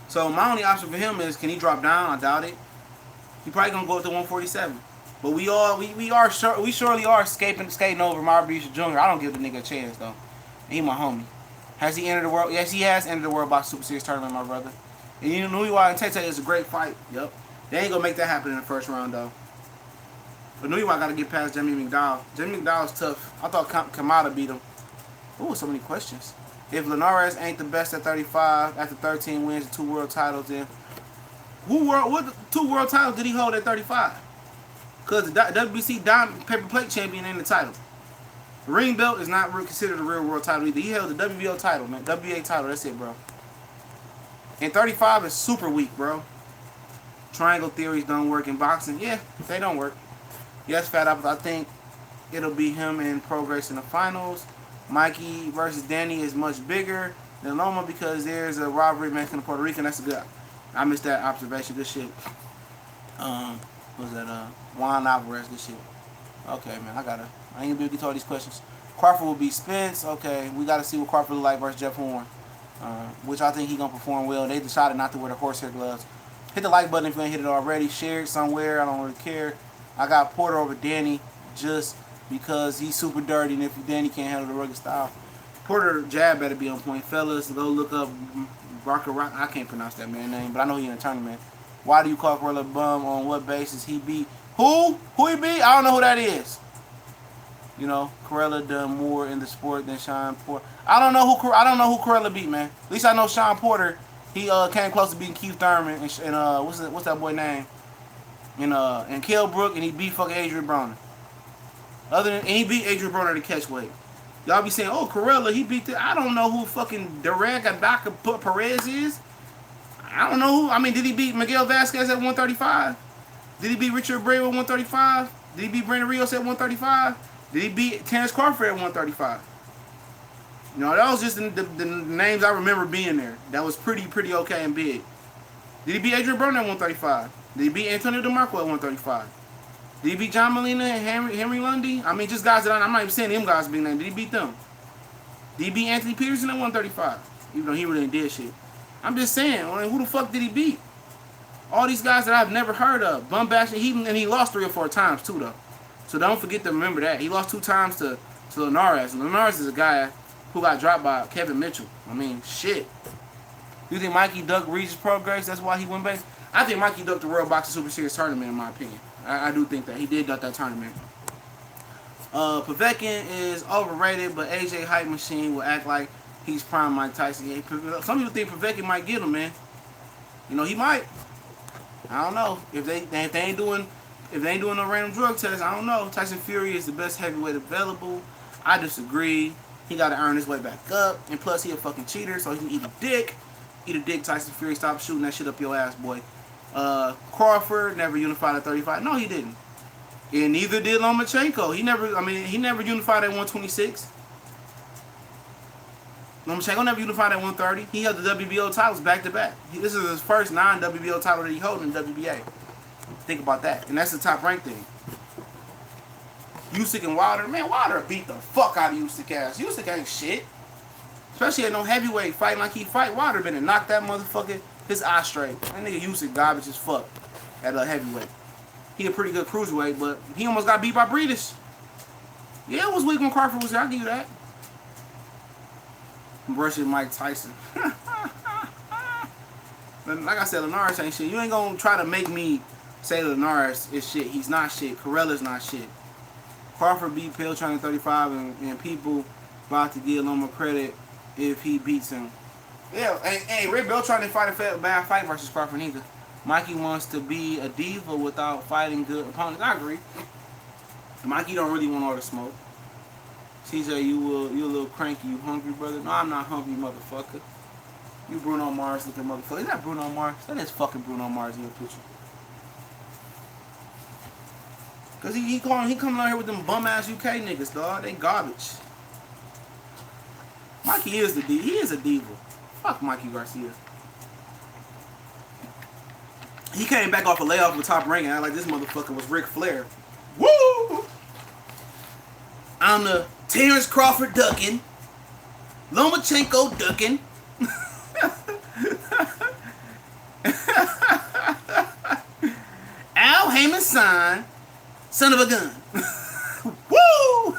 Speaker 1: So my only option for him is, can he drop down? I doubt it. He probably gonna go up to 147. But we surely are skating over Marbury Jr. I don't give the nigga a chance though. He my homie. Has he entered the world? Yes, he has entered the World Box Super Series tournament, my brother. And you know Nui and Tete is a great fight. Yep. They ain't gonna make that happen in the first round though. But Nui got to get past Jimmy McDowell. Jimmy McDowell's tough. I thought Kamada beat him. Ooh, so many questions. If Linares ain't the best at 35 after 13 wins and 2 world titles, then what 2 world titles did he hold at 35? Because the WBC Diamond Paper Plate champion ain't the title. The ring belt is not considered a real world title either. He held the WBO title, man. WBA title, that's it, bro. And 35 is super weak, bro. Triangle theories don't work in boxing. Yeah, they don't work. Yes, Fat Apple, I think it'll be him and Progress in the finals. Mikey versus Danny is much bigger than Loma because there's a rivalry Mexican and Puerto Rican. That's a good. I missed that observation. Good shit. What was that? Juan Alvarez. Good shit. Okay, man. I ain't gonna be able to get to all these questions. Crawford will be Spence. Okay, we gotta see what Crawford look like versus Jeff Horn. Which I think he gonna perform well. They decided not to wear the horsehair gloves. Hit the like button if you ain't hit it already. Share it somewhere. I don't really care. I got Porter over Danny just because he's super dirty, and if Danny can't handle the rugged style. Porter jab better be on point. Fellas, go look up Rocker Rock. I can't pronounce that man's name, but I know he in a tournament. Why do you call Corella bum? On what basis he beat? Who? Who he beat? I don't know who that is. You know, Corella done more in the sport than Sean Porter. I don't know who Corella beat, man. At least I know Sean Porter. He came close to beating Keith Thurman and what's that boy name? And Kell Brook, and he beat fucking Adrian Broner. And he beat Adrian Broner to catch weight. Y'all be saying, oh, Corella, he beat the. I don't know who fucking Derek Adaka Perez is. I don't know who. I mean, did he beat Miguel Vasquez at 135? Did he beat Richard Abreu at 135? Did he beat Brandon Rios at 135? Did he beat Terrence Crawford at 135? You know, that was just the names I remember being there. That was pretty okay and big. Did he beat Adrian Broner at 135? Did he beat Antonio DeMarco at 135? Did he beat John Molina and Henry Lundy? I mean, just guys that I'm not even saying them guys big name. Did he beat them? Did he beat Anthony Peterson at 135? Even though he really did shit. I'm just saying, I mean, who the fuck did he beat? All these guys that I've never heard of. Bumbash, and he lost 3 or 4 times too, though. So don't forget to remember that. He lost 2 times to Linares. And Linares is a guy who got dropped by Kevin Mitchell. I mean, shit. You think Mikey ducked Regis Progress? That's why he went back? I think Mikey ducked the World Boxing Super Series tournament, in my opinion. I do think that. He did duck that tournament. Povetkin is overrated, but AJ Hype Machine will act like he's prime Mike Tyson. Some people think Povetkin might get him, man. You know, he might. I don't know. If they ain't doing no random drug tests, I don't know. Tyson Fury is the best heavyweight available. I disagree. He got to earn his way back up. And plus, he a fucking cheater, so he can eat a dick. Eat a dick, Tyson Fury. Stop shooting that shit up your ass, boy. Crawford never unified at 35. No, he didn't. And neither did Lomachenko. He never unified at 126. Lomachenko never unified at 130. He held the WBO titles back to back. This is his first non-WBO title that he held in WBA. Think about that. And that's the top ranked thing. Usyk and Wilder. Man, Wilder beat the fuck out of Usyk ass. Usyk ain't shit. Especially at no heavyweight fighting like he fight. Wilder been and knocked that motherfucker his eye straight. That nigga Usyk garbage as fuck at a heavyweight. He a pretty good cruiserweight, but he almost got beat by Breedis. Yeah, it was weak when Crawford was there. I'll give you that. Brushing Mike Tyson. Like I said, Linares ain't shit. You ain't gonna try to make me say Linares is shit. He's not shit. Corella's not shit. Crawford beat Pale China 35, and people about to give Loma credit if he beats him. Yeah, hey, Ray Bell trying to fight a bad fight versus Crawford either. Mikey wants to be a diva without fighting good opponents. I agree. Mikey don't really want all the smoke. CJ, you a little cranky. You hungry, brother? No, I'm not hungry, motherfucker. You Bruno Mars looking motherfucker. Is that Bruno Mars? That is fucking Bruno Mars in your picture. Cause he coming out here with them bum ass UK niggas, dog. They garbage. Mikey is he is a diva. Fuck Mikey Garcia. He came back off a layoff with Top Rank and acted like this motherfucker was Ric Flair. Woo! I'm the Terrence Crawford ducking, Lomachenko ducking. Al Heyman son, Son of a gun. Woo!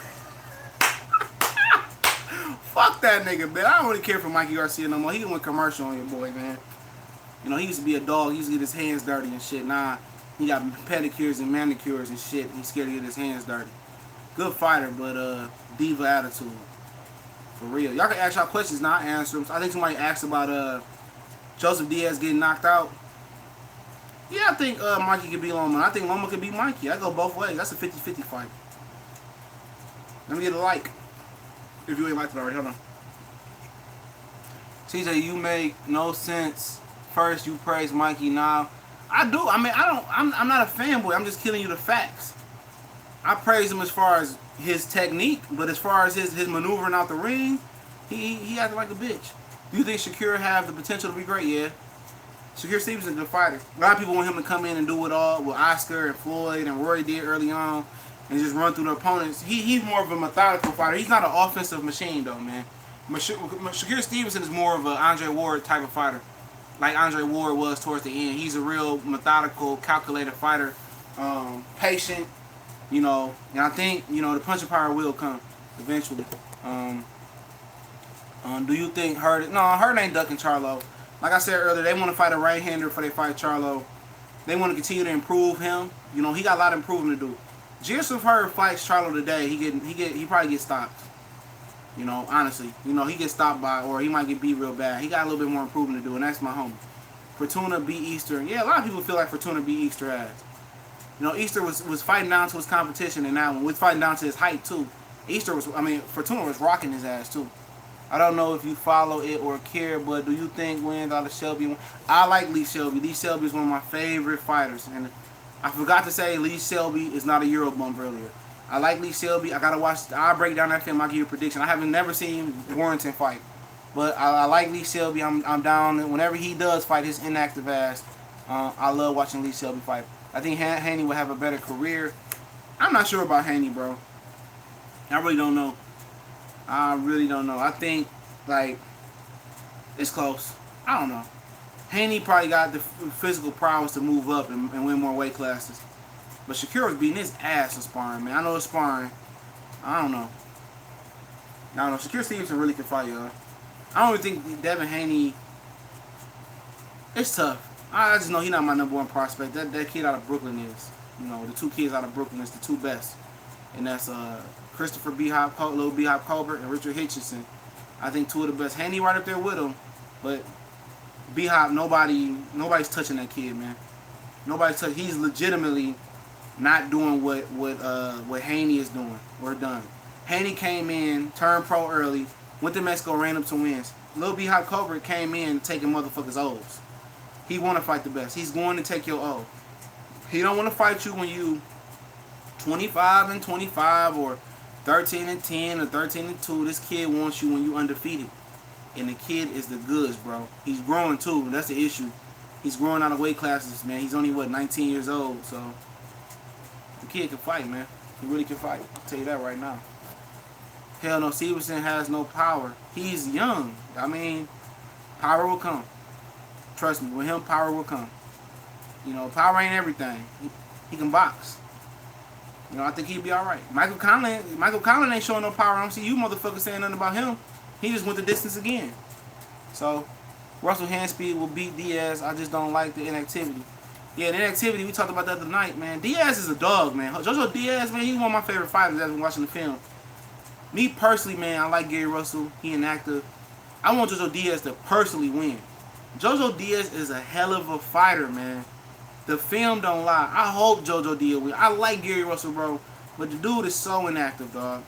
Speaker 1: Fuck that nigga, man. I don't really care for Mikey Garcia no more. He went commercial on your boy, man. You know, he used to be a dog. He used to get his hands dirty and shit. Nah, he got pedicures and manicures and shit. He's scared to get his hands dirty. Good fighter, but diva attitude. For real. Y'all can ask y'all questions, not answer them. I think somebody asked about Joseph Diaz getting knocked out. Yeah, I think Mikey could beat Loma. I think Loma could beat Mikey. I go both ways. That's a 50-50 fight. Let me get a like. If you ain't liked it already, hold on. CJ, you make no sense. First, you praise Mikey. Now, I do. I mean, I'm not a fanboy. I'm just killing you the facts. I praise him as far as his technique, but as far as his maneuvering out the ring, he acted like a bitch. Do you think Shakir have the potential to be great? Yeah. Shakir Stevens is a good fighter. A lot of people want him to come in and do it all with Oscar and Floyd and Roy did early on. And just run through the opponents. He's more of a methodical fighter. He's not an offensive machine, though, man. Shakir Stevenson is more of an Andre Ward type of fighter. Like Andre Ward was towards the end. He's a real methodical, calculated fighter. Patient, you know. And I think, you know, the punching power will come eventually. Do you think Hurd... No, Hurd ain't ducking Charlo. Like I said earlier, they want to fight a right-hander before they fight Charlo. They want to continue to improve him. You know, he got a lot of improvement to do. Joseph Hurd fights Charlo today. He probably gets stopped. You know, honestly, you know, he gets stopped by, or he might get beat real bad. He got a little bit more improvement to do, and that's my homie. Fortuna beat Easter. Yeah, a lot of people feel like Fortuna beat Easter ass. You know, Easter was fighting down to his competition, and now one was fighting down to his height too. Fortuna was rocking his ass too. I don't know if you follow it or care, but do you think wins out of Shelby? I like Lee Shelby. Lee Shelby is one of my favorite fighters, and I forgot to say Lee Shelby is not a Euro bump earlier. I like Lee Shelby. I gotta watch. I'll break down that film. I'll give you a prediction. I haven't never seen Warrington fight, but I like Lee Shelby. I'm down. Whenever he does fight his inactive ass, I love watching Lee Shelby fight. I think Haney will have a better career. I'm not sure about Haney, bro. I really don't know. I think like it's close. I don't know. Haney probably got the physical prowess to move up and win more weight classes. But Shakir was beating his ass in sparring, man. I know it's sparring. I don't know. Shakir Stevenson really can fight, y'all. I don't even think Devin Haney... It's tough. I just know he's not my number one prospect. That kid out of Brooklyn is. You know, the two kids out of Brooklyn is the two best. And that's Christopher Little B-Hop Colbert and Richard Hitchison. I think two of the best. Haney right up there with him. But... B-Hop, nobody's touching that kid, man. Nobody's touching. He's legitimately not doing what Haney is doing or done. Haney came in, turned pro early, went to Mexico, ran up to wins. Lil B-Hop Colbert came in taking motherfuckers O's. He want to fight the best. He's going to take your O. He don't want to fight you when you 25-25 or 13-10 or 13-2. This kid wants you when you undefeated. And the kid is the goods, bro. He's growing too. That's the issue. He's growing out of weight classes, man. He's only, 19 years old. So, the kid can fight, man. He really can fight. I'll tell you that right now. Hell no, Stevenson has no power. He's young. I mean, power will come. Trust me, with him, power will come. You know, power ain't everything. He can box. You know, I think he'd be all right. Michael Conlon ain't showing no power. I don't see you motherfuckers saying nothing about him. He just went the distance again. So, Russell Handspeed will beat Diaz. I just don't like the inactivity. Yeah, the inactivity, we talked about the other night, man. Diaz is a dog, man. JoJo Diaz, man, he's one of my favorite fighters I've been watching the film. Me personally, man, I like Gary Russell. He inactive. I want JoJo Diaz to personally win. JoJo Diaz is a hell of a fighter, man. The film don't lie. I hope JoJo Diaz wins. I like Gary Russell, bro. But the dude is so inactive, dog.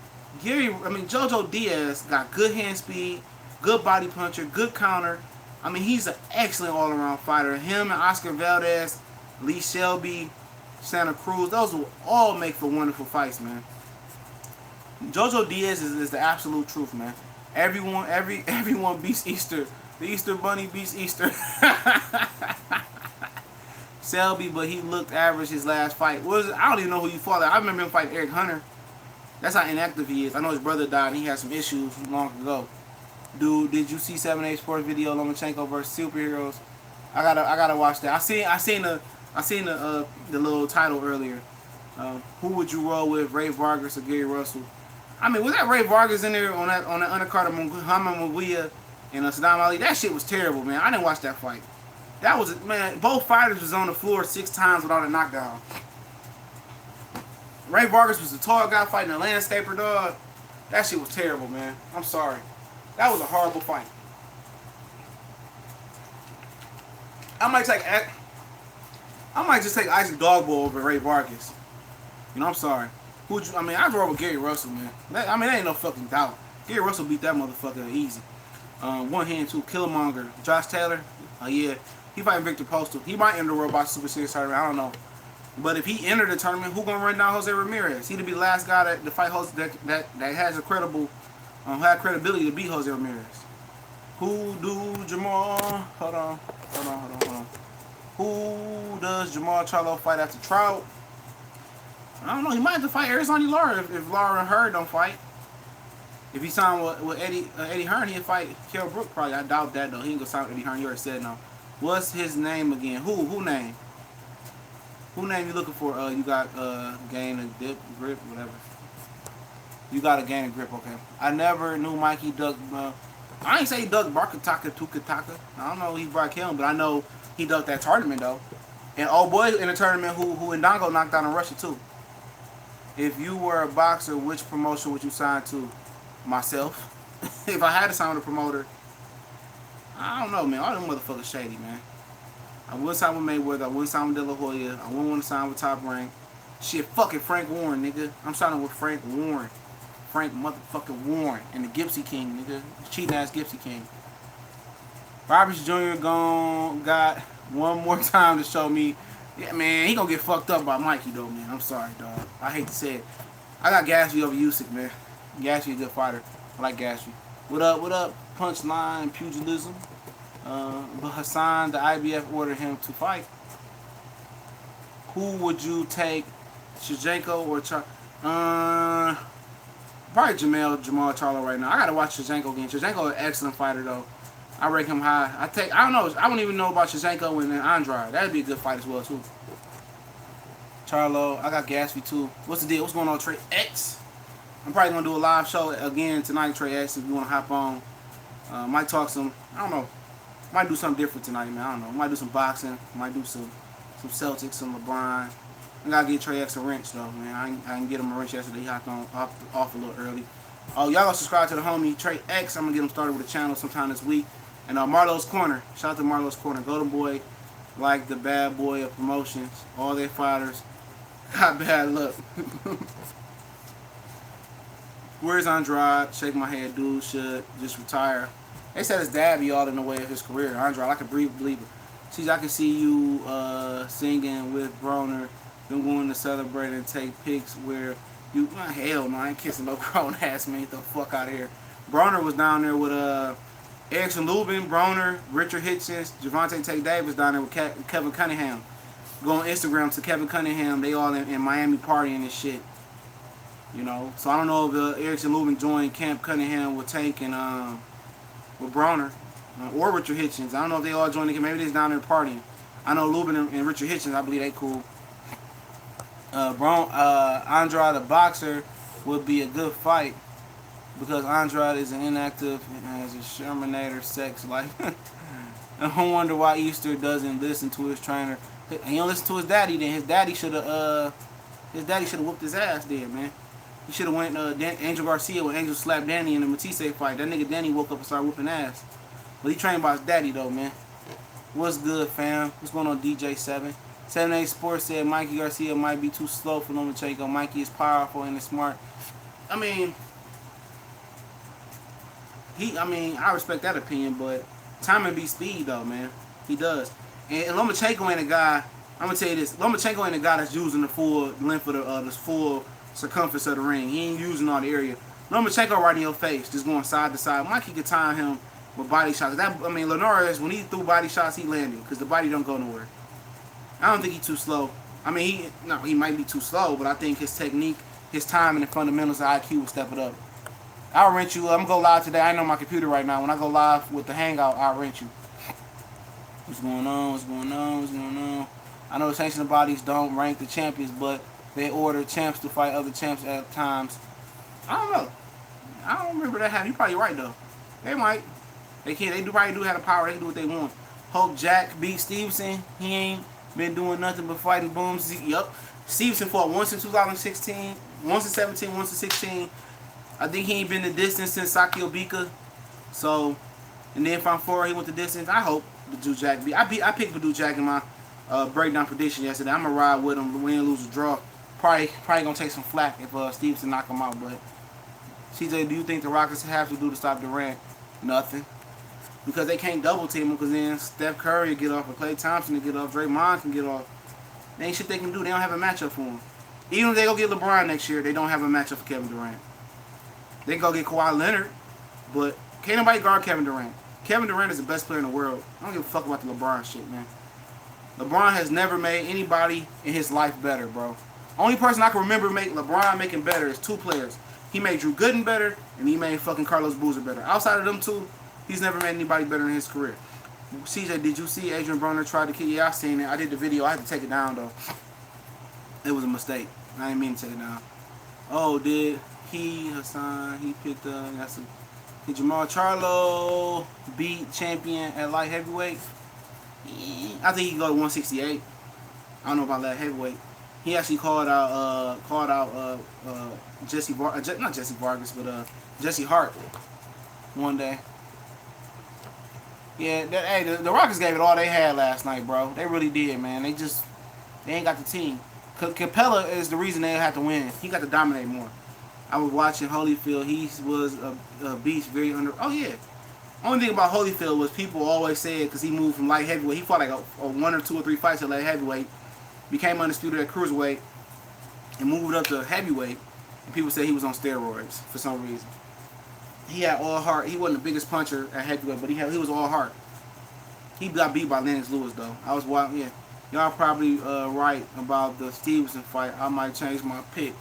Speaker 1: JoJo Diaz got good hand speed, good body puncher, good counter. I mean, he's an excellent all-around fighter. Him and Oscar Valdez, Lee Shelby, Santa Cruz, those will all make for wonderful fights, man. JoJo Diaz is the absolute truth, man. Everyone beats Easter. The Easter Bunny beats Easter. Selby, but he looked average his last fight. I don't even know who you fought. I remember him fighting Eric Hunter. That's how inactive he is. I know his brother died and he had some issues long ago. Dude, did you see 7A Sports video Lomachenko versus Superheroes? I gotta watch that. I seen the little title earlier. Who would you roll with, Ray Vargas or Gary Russell? I mean, was that Ray Vargas in there on that undercard of Muhammad Muawiyah and Saddam Ali? That shit was terrible, man. I didn't watch that fight. That was, man, both fighters was on the floor 6 times without a knockdown. Ray Vargas was the tall guy fighting a landscaper, dog. That shit was terrible, man. I'm sorry. That was a horrible fight. I might just take Isaac Dogboy over Ray Vargas. You know, I'm sorry. I mean, I drove with Gary Russell, man. I mean, there ain't no fucking doubt. Gary Russell beat that motherfucker easy. One hand, too. Killmonger. Josh Taylor. Yeah. He fighting Victor Postal. He might enter the World Box Super Series tournament. I don't know. But if he entered the tournament, who gonna run down Jose Ramirez? He'd be the last guy to fight that has a had credibility to beat Jose Ramirez. Who do Jamal? Hold on. Who does Jamal Charlo fight after Trout? I don't know. He might have to fight Arizona Lara if Lara and Hurd don't fight. If he signed with Eddie Hearn, he'd fight Kell Brook probably. I doubt that though. He ain't gonna sign with Eddie Hearn. You already said no. What's his name again? Who name? Who name you looking for? You got gain a dip, grip, whatever. You got a gain and grip, okay. I never knew Mikey ducked. I ain't say he ducked Barkataka Tukataka. I don't know he brought him, but I know he ducked that tournament though. And old boy in the tournament who Ndongo knocked out in Russia too. If you were a boxer, which promotion would you sign to? Myself. If I had to sign with a promoter, I don't know, man. All them motherfuckers shady, man. I wouldn't sign with Mayweather. I wouldn't sign with De La Hoya. I wouldn't want to sign with Top Rank. Shit, fucking Frank Warren, nigga. I'm signing with Frank Warren. Frank motherfucking Warren and the Gypsy King, nigga. Cheating ass Gypsy King. Roberts Jr. got one more time to show me. Yeah, man, he gonna get fucked up by Mikey though, man. I'm sorry, dog. I hate to say it. I got Gatsby over Usyk, man. Gatsby a good fighter. I like Gatsby. What up? What up? Punchline pugilism. But Hassan, the IBF ordered him to fight. Who would you take, Shevchenko or probably Jamal Charlo right now. I gotta watch Shevchenko again. Shevchenko an excellent fighter though. I rank him high. I don't know. I don't even know about Shevchenko and Andrade. That'd be a good fight as well too. Charlo, I got Gatsby too. What's the deal? What's going on, Trey X? I'm probably gonna do a live show again tonight, Trey X. If you wanna hop on, might talk some. I don't know. Might do something different tonight, man. I don't know. Might do some boxing. Might do some Celtics, some LeBron. I gotta get Trey X a wrench though, man. I didn't get him a wrench yesterday. He hopped off a little early. Oh, y'all gotta subscribe to the homie Trey X. I'm gonna get him started with a channel sometime this week. And Marlo's Corner. Shout out to Marlo's Corner. Golden Boy, like the bad boy of promotions. All their fighters got bad luck. Where's Andrade? Shake my head, dude. Should just retire. They said his dad be all in the way of his career. Andrade, I can believe it. See, I can see you singing with Broner. Them going to celebrate and take pics where you. Hell no, I ain't kissing no grown ass man. Get the fuck out of here. Broner was down there with Erickson Lubin, Broner, Richard Hitchens, Javante Tate Davis down there with Kevin Cunningham. Go on Instagram to Kevin Cunningham. They all in Miami partying and shit. You know, so I don't know if Erickson Lubin joined Camp Cunningham with Tank and with Broner or Richard Hitchens. I don't know if they all joined it. Maybe they's down there partying. I know Lubin and Richard Hitchens. I believe they cool. Andrade, the boxer, would be a good fight because Andrade is an inactive and has a Shermanator sex life. I wonder why Easter doesn't listen to his trainer. He don't listen to his daddy. Then his daddy should have whooped his ass then, man. He should have went Angel Garcia when Angel slapped Danny in the Matisse fight. That nigga Danny woke up and started whooping ass. But he trained by his daddy though, man. What's good, fam? What's going on, DJ7? 7A Sports said Mikey Garcia might be too slow for Lomachenko. Mikey is powerful and is smart. I mean, I respect that opinion, but timing beats speed though, man. He does. And Lomachenko ain't a guy. I'm gonna tell you this. Lomachenko ain't a guy that's using the full length of the full circumference of the ring. He ain't using all the area. Lomachenko right in your face, just going side to side. Mikey could time him with body shots. Linares, when he threw body shots, he landed because the body don't go nowhere. I don't think he's too slow. I mean, he might be too slow, but I think his technique, his timing, and fundamentals of IQ will step it up. I'll rent you. I'm gonna go live today. I ain't on my computer right now. When I go live with the Hangout, I'll rent you. What's going on? What's going on? What's going on? I know the sanctioned bodies don't rank the champions, but they order champs to fight other champs at times. I don't know. I don't remember that happening. You're probably right though. They might. They can't. They do probably do have the power. They can do what they want. Hope Jack beat Stevenson. He ain't been doing nothing but fighting booms. Yup. Stevenson fought once in 2016, once in 17, once in 16. I think he ain't been the distance since Sakio Bika. So, and then from 4 he went the distance. I hope Badou Jack beat. I picked Badou Jack in my breakdown prediction yesterday. I'm gonna ride with him, win, lose, or draw. Probably gonna take some flack if Stevenson knock him out. But CJ, do you think the Rockets have to do to stop Durant? Nothing. Because they can't double team him, because then Steph Curry will get off, or Klay Thompson will get off, Draymond can get off. There ain't shit they can do. They don't have a matchup for him. Even if they go get LeBron next year, they don't have a matchup for Kevin Durant. They can go get Kawhi Leonard, but can't nobody guard Kevin Durant. Kevin Durant is the best player in the world. I don't give a fuck about the LeBron shit, man. LeBron has never made anybody in his life better, bro. Only person I can remember LeBron making better is 2 players. He made Drew Gooden better, and he made fucking Carlos Boozer better. Outside of them 2, he's never made anybody better in his career. CJ, did you see Adrian Broner try to kill? Yeah, I seen it. I did the video. I had to take it down, though. It was a mistake. I didn't mean to take it down. Oh, did Hassan, he picked up, did Jamal Charlo beat champion at light heavyweight? I think he can go to 168. I don't know about light heavyweight. He actually called out Jesse Vargas, but Jesse Hart one day. Yeah, the Rockets gave it all they had last night, bro. They really did, man. They ain't got the team. Capella is the reason they had to win. He got to dominate more. I was watching Holyfield. He was a beast, very under. Oh yeah. Only thing about Holyfield was people always said because he moved from light heavyweight. He fought like a 1 or 2 or 3 fights at light heavyweight, became undisputed at cruiserweight, and moved up to heavyweight. And people said he was on steroids for some reason. He had all heart. He wasn't the biggest puncher at heavyweight, but he was all heart. He got beat by Lennox Lewis though. I was watching. Yeah, y'all probably right about the Stevenson fight. I might change my pick.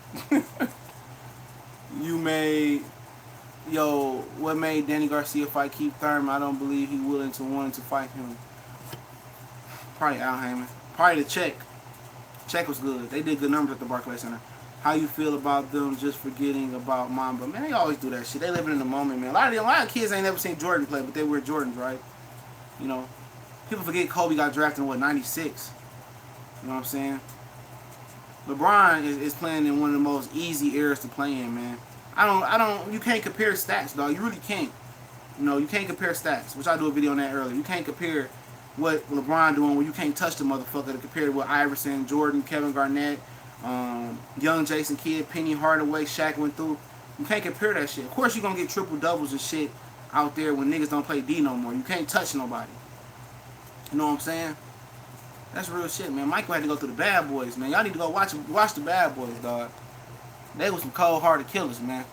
Speaker 1: What made Danny Garcia fight Keith Thurman? I don't believe he willing to want to fight him. Probably Al Heyman. Probably the Czech. Czech was good. They did good numbers at the Barclays Center. How you feel about them just forgetting about Mamba? Man, they always do that shit. They living in the moment, man. A lot of kids ain't never seen Jordan play, but they wear Jordans, right? You know, people forget Kobe got drafted in, 96? You know what I'm saying? LeBron is playing in one of the most easy eras to play in, man. You can't compare stats, dog. You really can't. You know, you can't compare stats, which I do a video on that earlier. You can't compare what LeBron doing when you can't touch the motherfucker to compare to what Iverson, Jordan, Kevin Garnett, young Jason Kidd, Penny Hardaway, Shaq went through. You can't compare that shit. Of course you're going to get triple doubles and shit out there when niggas don't play D no more. You can't touch nobody. You know what I'm saying? That's real shit, man. Michael had to go through the Bad Boys, man. Y'all need to go watch the Bad Boys, dog. They was some cold-hearted killers, man.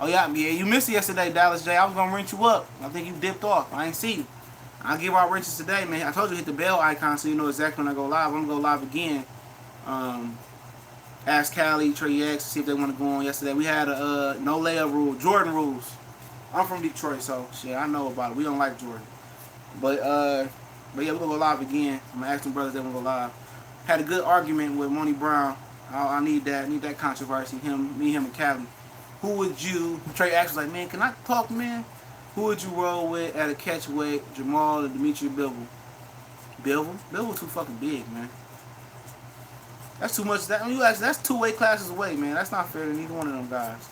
Speaker 1: Oh, yeah, you missed it yesterday, Dallas J. I was going to wrench you up. I think you dipped off. I ain't see you. I'll give out wrenches today, man. I told you hit the bell icon so you know exactly when I go live. I'm going to go live again. Ask Callie, Trey X, see if they want to go on yesterday. We had a no layup rule, Jordan rules. I'm from Detroit, so shit, I know about it. We don't like Jordan. But yeah, we're going to go live again. I'm going to ask them brothers if they want to go live. Had a good argument with Monty Brown. I need that controversy. Me, him, and Callie. Who would you? Trey X was like, man, can I talk, man? Who would you roll with at a catch weight, Jamal or Dimitri Bivol? Bivol too fucking big, man. That's too much. That's 2 weight classes away, man. That's not fair to neither one of them guys.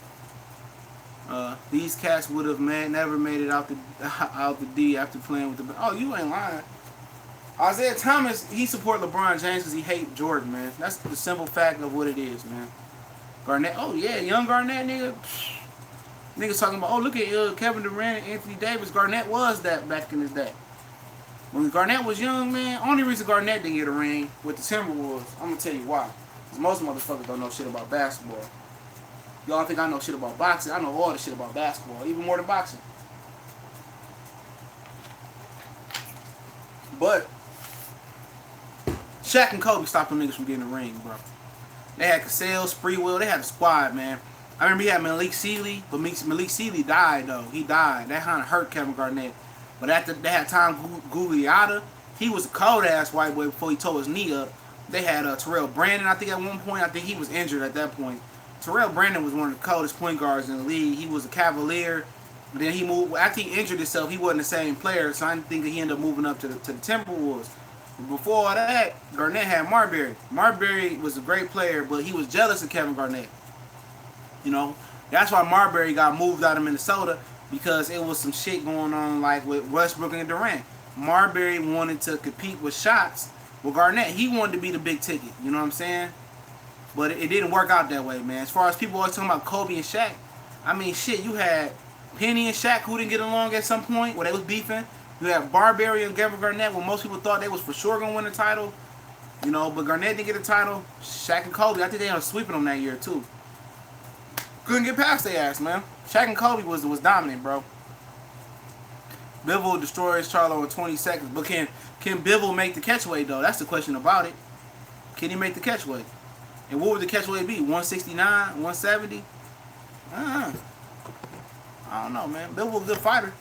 Speaker 1: These cats would have never made it out the D after playing with the. Oh, you ain't lying. Isaiah Thomas, he support LeBron James because he hate Jordan, man. That's the simple fact of what it is, man. Garnett, oh yeah, young Garnett, nigga. Niggas talking about, oh look at Kevin Durant and Anthony Davis. Garnett was that back in his day. When Garnett was young, man, only reason Garnett didn't get a ring with the Timberwolves, I'm gonna tell you why. Because most motherfuckers don't know shit about basketball. Y'all think I know shit about boxing? I know all the shit about basketball, even more than boxing. But Shaq and Kobe stopped them niggas from getting a ring, bro. They had Cassell, Spreewell, they had a squad, man. I remember he had Malik Sealy, but Malik Sealy died, though. He died. That kind of hurt Kevin Garnett. But after they had Tom Gugliotta, He was a cold-ass white boy before he tore his knee up. They had Terrell Brandon, I think, at one point. I think he was injured at that point. Terrell Brandon was one of the coldest point guards in the league. He was a Cavalier. But then he moved. After he injured himself, he wasn't the same player. So I think that he ended up moving up to the Timberwolves. But before all that, Garnett had Marbury. Marbury was a great player, but he was jealous of Kevin Garnett. You know, that's why Marbury got moved out of Minnesota, because it was some shit going on like with Westbrook and Durant. Marbury wanted to compete with shots with Garnett. He wanted to be the big ticket. You know what I'm saying? But it didn't work out that way, man. As far as people always talking about Kobe and Shaq, I mean, shit, you had Penny and Shaq who didn't get along at some point where they was beefing. You had Marbury and Kevin Garnett when most people thought they was for sure going to win the title. You know, but Garnett didn't get the title. Shaq and Kobe, I think they ended up sweeping them that year, too. Couldn't get past their ass, man. Shaq and Kobe was dominant, bro. Bivol destroys Charlo in 20 seconds. But can Bivol make the catchweight, though? That's the question about it. Can he make the catchweight? And what would the catchweight be? 169? 170? I don't know, man. Bivol a good fighter.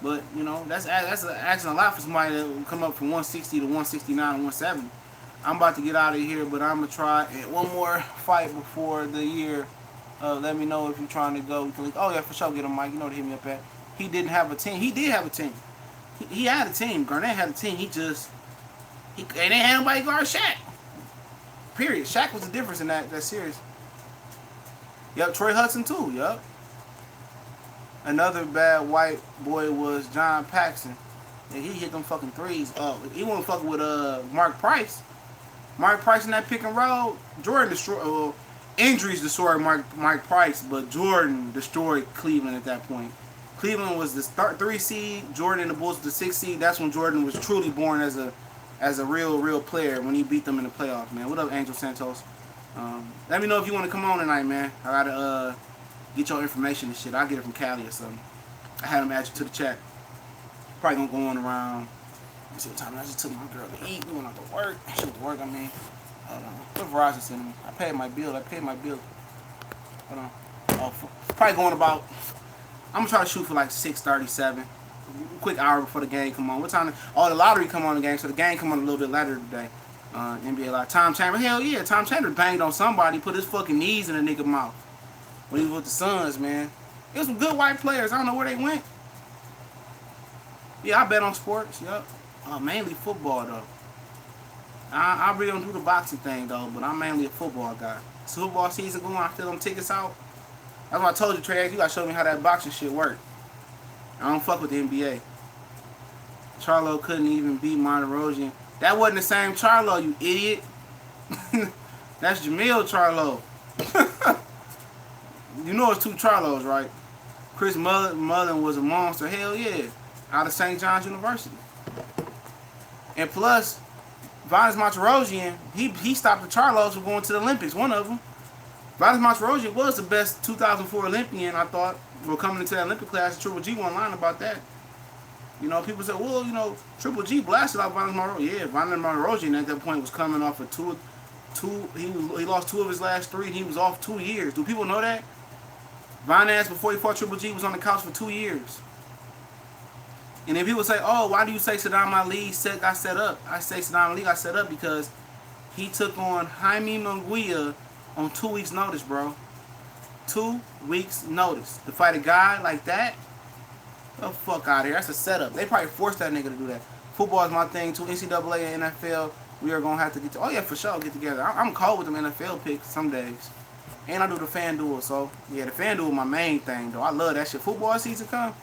Speaker 1: But, you know, that's asking a lot for somebody that will come up from 160 to 169 or 170. I'm about to get out of here, but I'm going to try one more fight before the year. Let me know if you're trying to go. Oh, yeah, for sure. Get him, Mike. You know to hit me up at. He didn't have a team. He did have a team. He had a team. Garnett had a team. He ain't had nobody guard Shaq. Period. Shaq was the difference in that series. Yep, Troy Hudson, too. Yep. Another bad white boy was John Paxson. Yeah, he hit them fucking threes. He wasn't fucking with Mark Price. Mark Price in that pick and roll. Jordan destroyed. Injuries destroyed Mark Price, but Jordan destroyed Cleveland at that point. Cleveland was the 3 seed. Jordan and the Bulls was the 6 seed. That's when Jordan was truly born as a real player when he beat them in the playoffs, man. What up, Angel Santos? Let me know if you want to come on tonight, man. I gotta get your information and shit. I'll get it from Cali or something. I had him add you to the chat. Probably gonna go on around. Let me see what time I just took my girl to eat. We went out to work. She went to work, I mean. Hold on. What Verizon sent me? I paid my bill. Hold on. Oh, probably going about. I'm gonna try to shoot for like 6:37. Quick hour before the game come on. What time? The lottery come on the game, so the game come on a little bit later today. NBA Live. Tom Chambers, hell yeah, Tom Chambers banged on somebody, put his fucking knees in a nigga mouth when he was with the Suns, man. There's some good white players. I don't know where they went. Yeah, I bet on sports. Yup. Mainly football though. I really don't do the boxing thing though, but I'm mainly a football guy. So football season going, I fill them tickets out. That's why I told you, Trey, you gotta show me how that boxing shit work. I don't fuck with the NBA. Charlo couldn't even beat Monterosian. That wasn't the same Charlo, you idiot. That's Jamil Charlo. You know it's 2 Charlos, right? Chris Mullen was a monster. Hell yeah. Out of St. John's University. And plus, Vasyl Monterosian, he stopped the Charlos from going to the Olympics, one of them. Vasyl Monterosian was the best 2004 Olympian, I thought. We're coming into that Olympic class. Triple G won line about that. You know, people said, well, you know, Triple G blasted out Vasyl Monterosian. Yeah, Vasyl Monterosian at that point was coming off of he lost 2 of his last 3, and he was off 2 years. Do people know that? Vasyl, before he fought Triple G, was on the couch for 2 years. And then people say, oh, why do you say Saddam Ali got set up? I say Saddam Ali got set up because he took on Jaime Munguia on 2 weeks' notice, bro. 2 weeks' notice. To fight a guy like that? Get the fuck out of here. That's a setup. They probably forced that nigga to do that. Football is my thing, too. NCAA and NFL, we are going to have to get to... Oh, yeah, for sure, get together. I'm cold with them NFL picks some days. And I do the FanDuel, so... Yeah, the FanDuel my main thing, though. I love that shit. Football season come...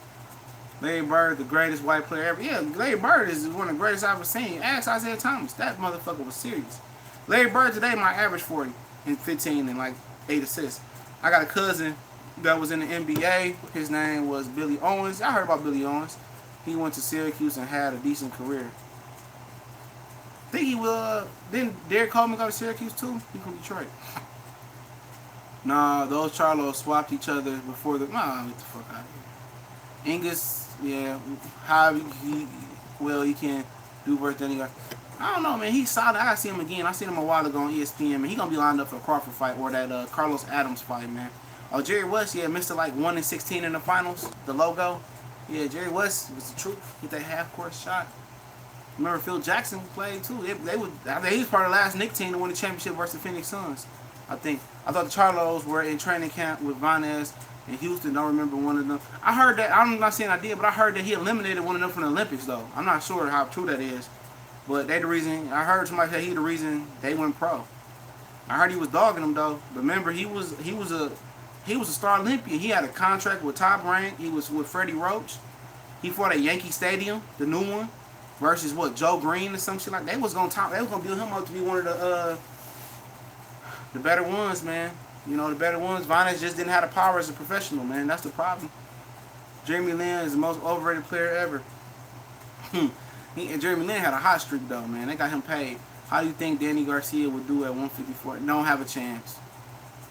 Speaker 1: Larry Bird, the greatest white player ever. Yeah, Larry Bird is one of the greatest I've ever seen. Ask Isaiah Thomas. That motherfucker was serious. Larry Bird today might average 40 and 15 and like 8 assists. I got a cousin that was in the NBA. His name was Billy Owens. I heard about Billy Owens. He went to Syracuse and had a decent career. I think he will. Didn't Derek Coleman go to Syracuse too? He from Detroit. Nah, those Charlos swapped each other before the... Nah, get the fuck out of here. Angus... Yeah, how he can do worse than he got. I don't know, man. He's solid. I gotta see him again. I seen him a while ago on ESPN, man. He gonna be lined up for a Crawford fight or that Carlos Adams fight, man. Oh, Jerry West, yeah, Mr. like 1-16 in the finals. The logo, yeah, Jerry West was the truth. Hit that half-court shot. Remember Phil Jackson played too. I think he was part of the last Knicks team to win the championship versus the Phoenix Suns. I thought the Charlos were in training camp with Vanez and Houston. Don't remember one of them. I heard that. I'm not saying I did, but I heard that he eliminated one of them from the Olympics though. I'm not sure how true that is, but they the reason. I heard somebody say he the reason they went pro. I heard he was dogging them though. But remember, he was a star Olympian. He had a contract with Top Rank. He was with Freddie Roach. He fought at Yankee Stadium, the new one, versus what, Joe Green or some shit like that. They was gonna build him up to be one of the better ones, man. You know, the better ones. Vanez just didn't have the power as a professional, man. That's the problem. Jeremy Lin is the most overrated player ever. And Jeremy Lin had a hot streak though, man. They got him paid. How do you think Danny Garcia would do at 154? Don't have a chance.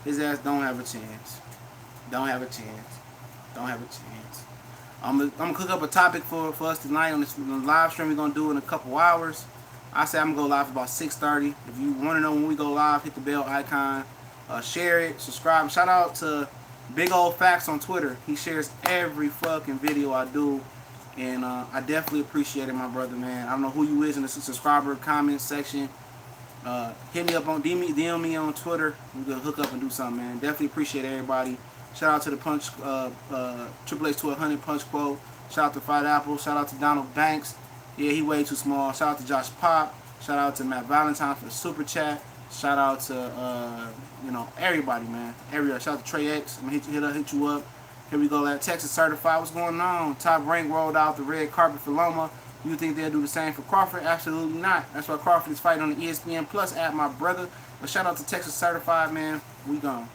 Speaker 1: His ass don't have a chance. Don't have a chance. Don't have a chance. I'm gonna cook up a topic for us tonight on this live stream we're gonna do in a couple hours. I say I'm gonna go live about 6:30. If you want to know when we go live, hit the bell icon, share it, subscribe. Shout out to Big Old Facts on Twitter. He shares every fucking video I do, and I definitely appreciate it, my brother, man. I don't know who you is in the subscriber comment section. Hit me up on DM me on Twitter. We can hook up and do something, man. Definitely appreciate everybody. Shout out to the Punch Triple H to 100 Punch Quote. Shout out to Fried Apple. Shout out to Donald Banks. Yeah, he way too small. Shout out to Josh Pop. Shout out to Matt Valentine for the super chat. Shout out to everybody, man. Everybody. Shout out to Trey X. I'm gonna hit you up. Here we go. That Texas certified. What's going on? Top Rank rolled out the red carpet for Loma. You think they'll do the same for Crawford? Absolutely not. That's why Crawford is fighting on the ESPN Plus app, my brother. But shout out to Texas certified, man. We gone.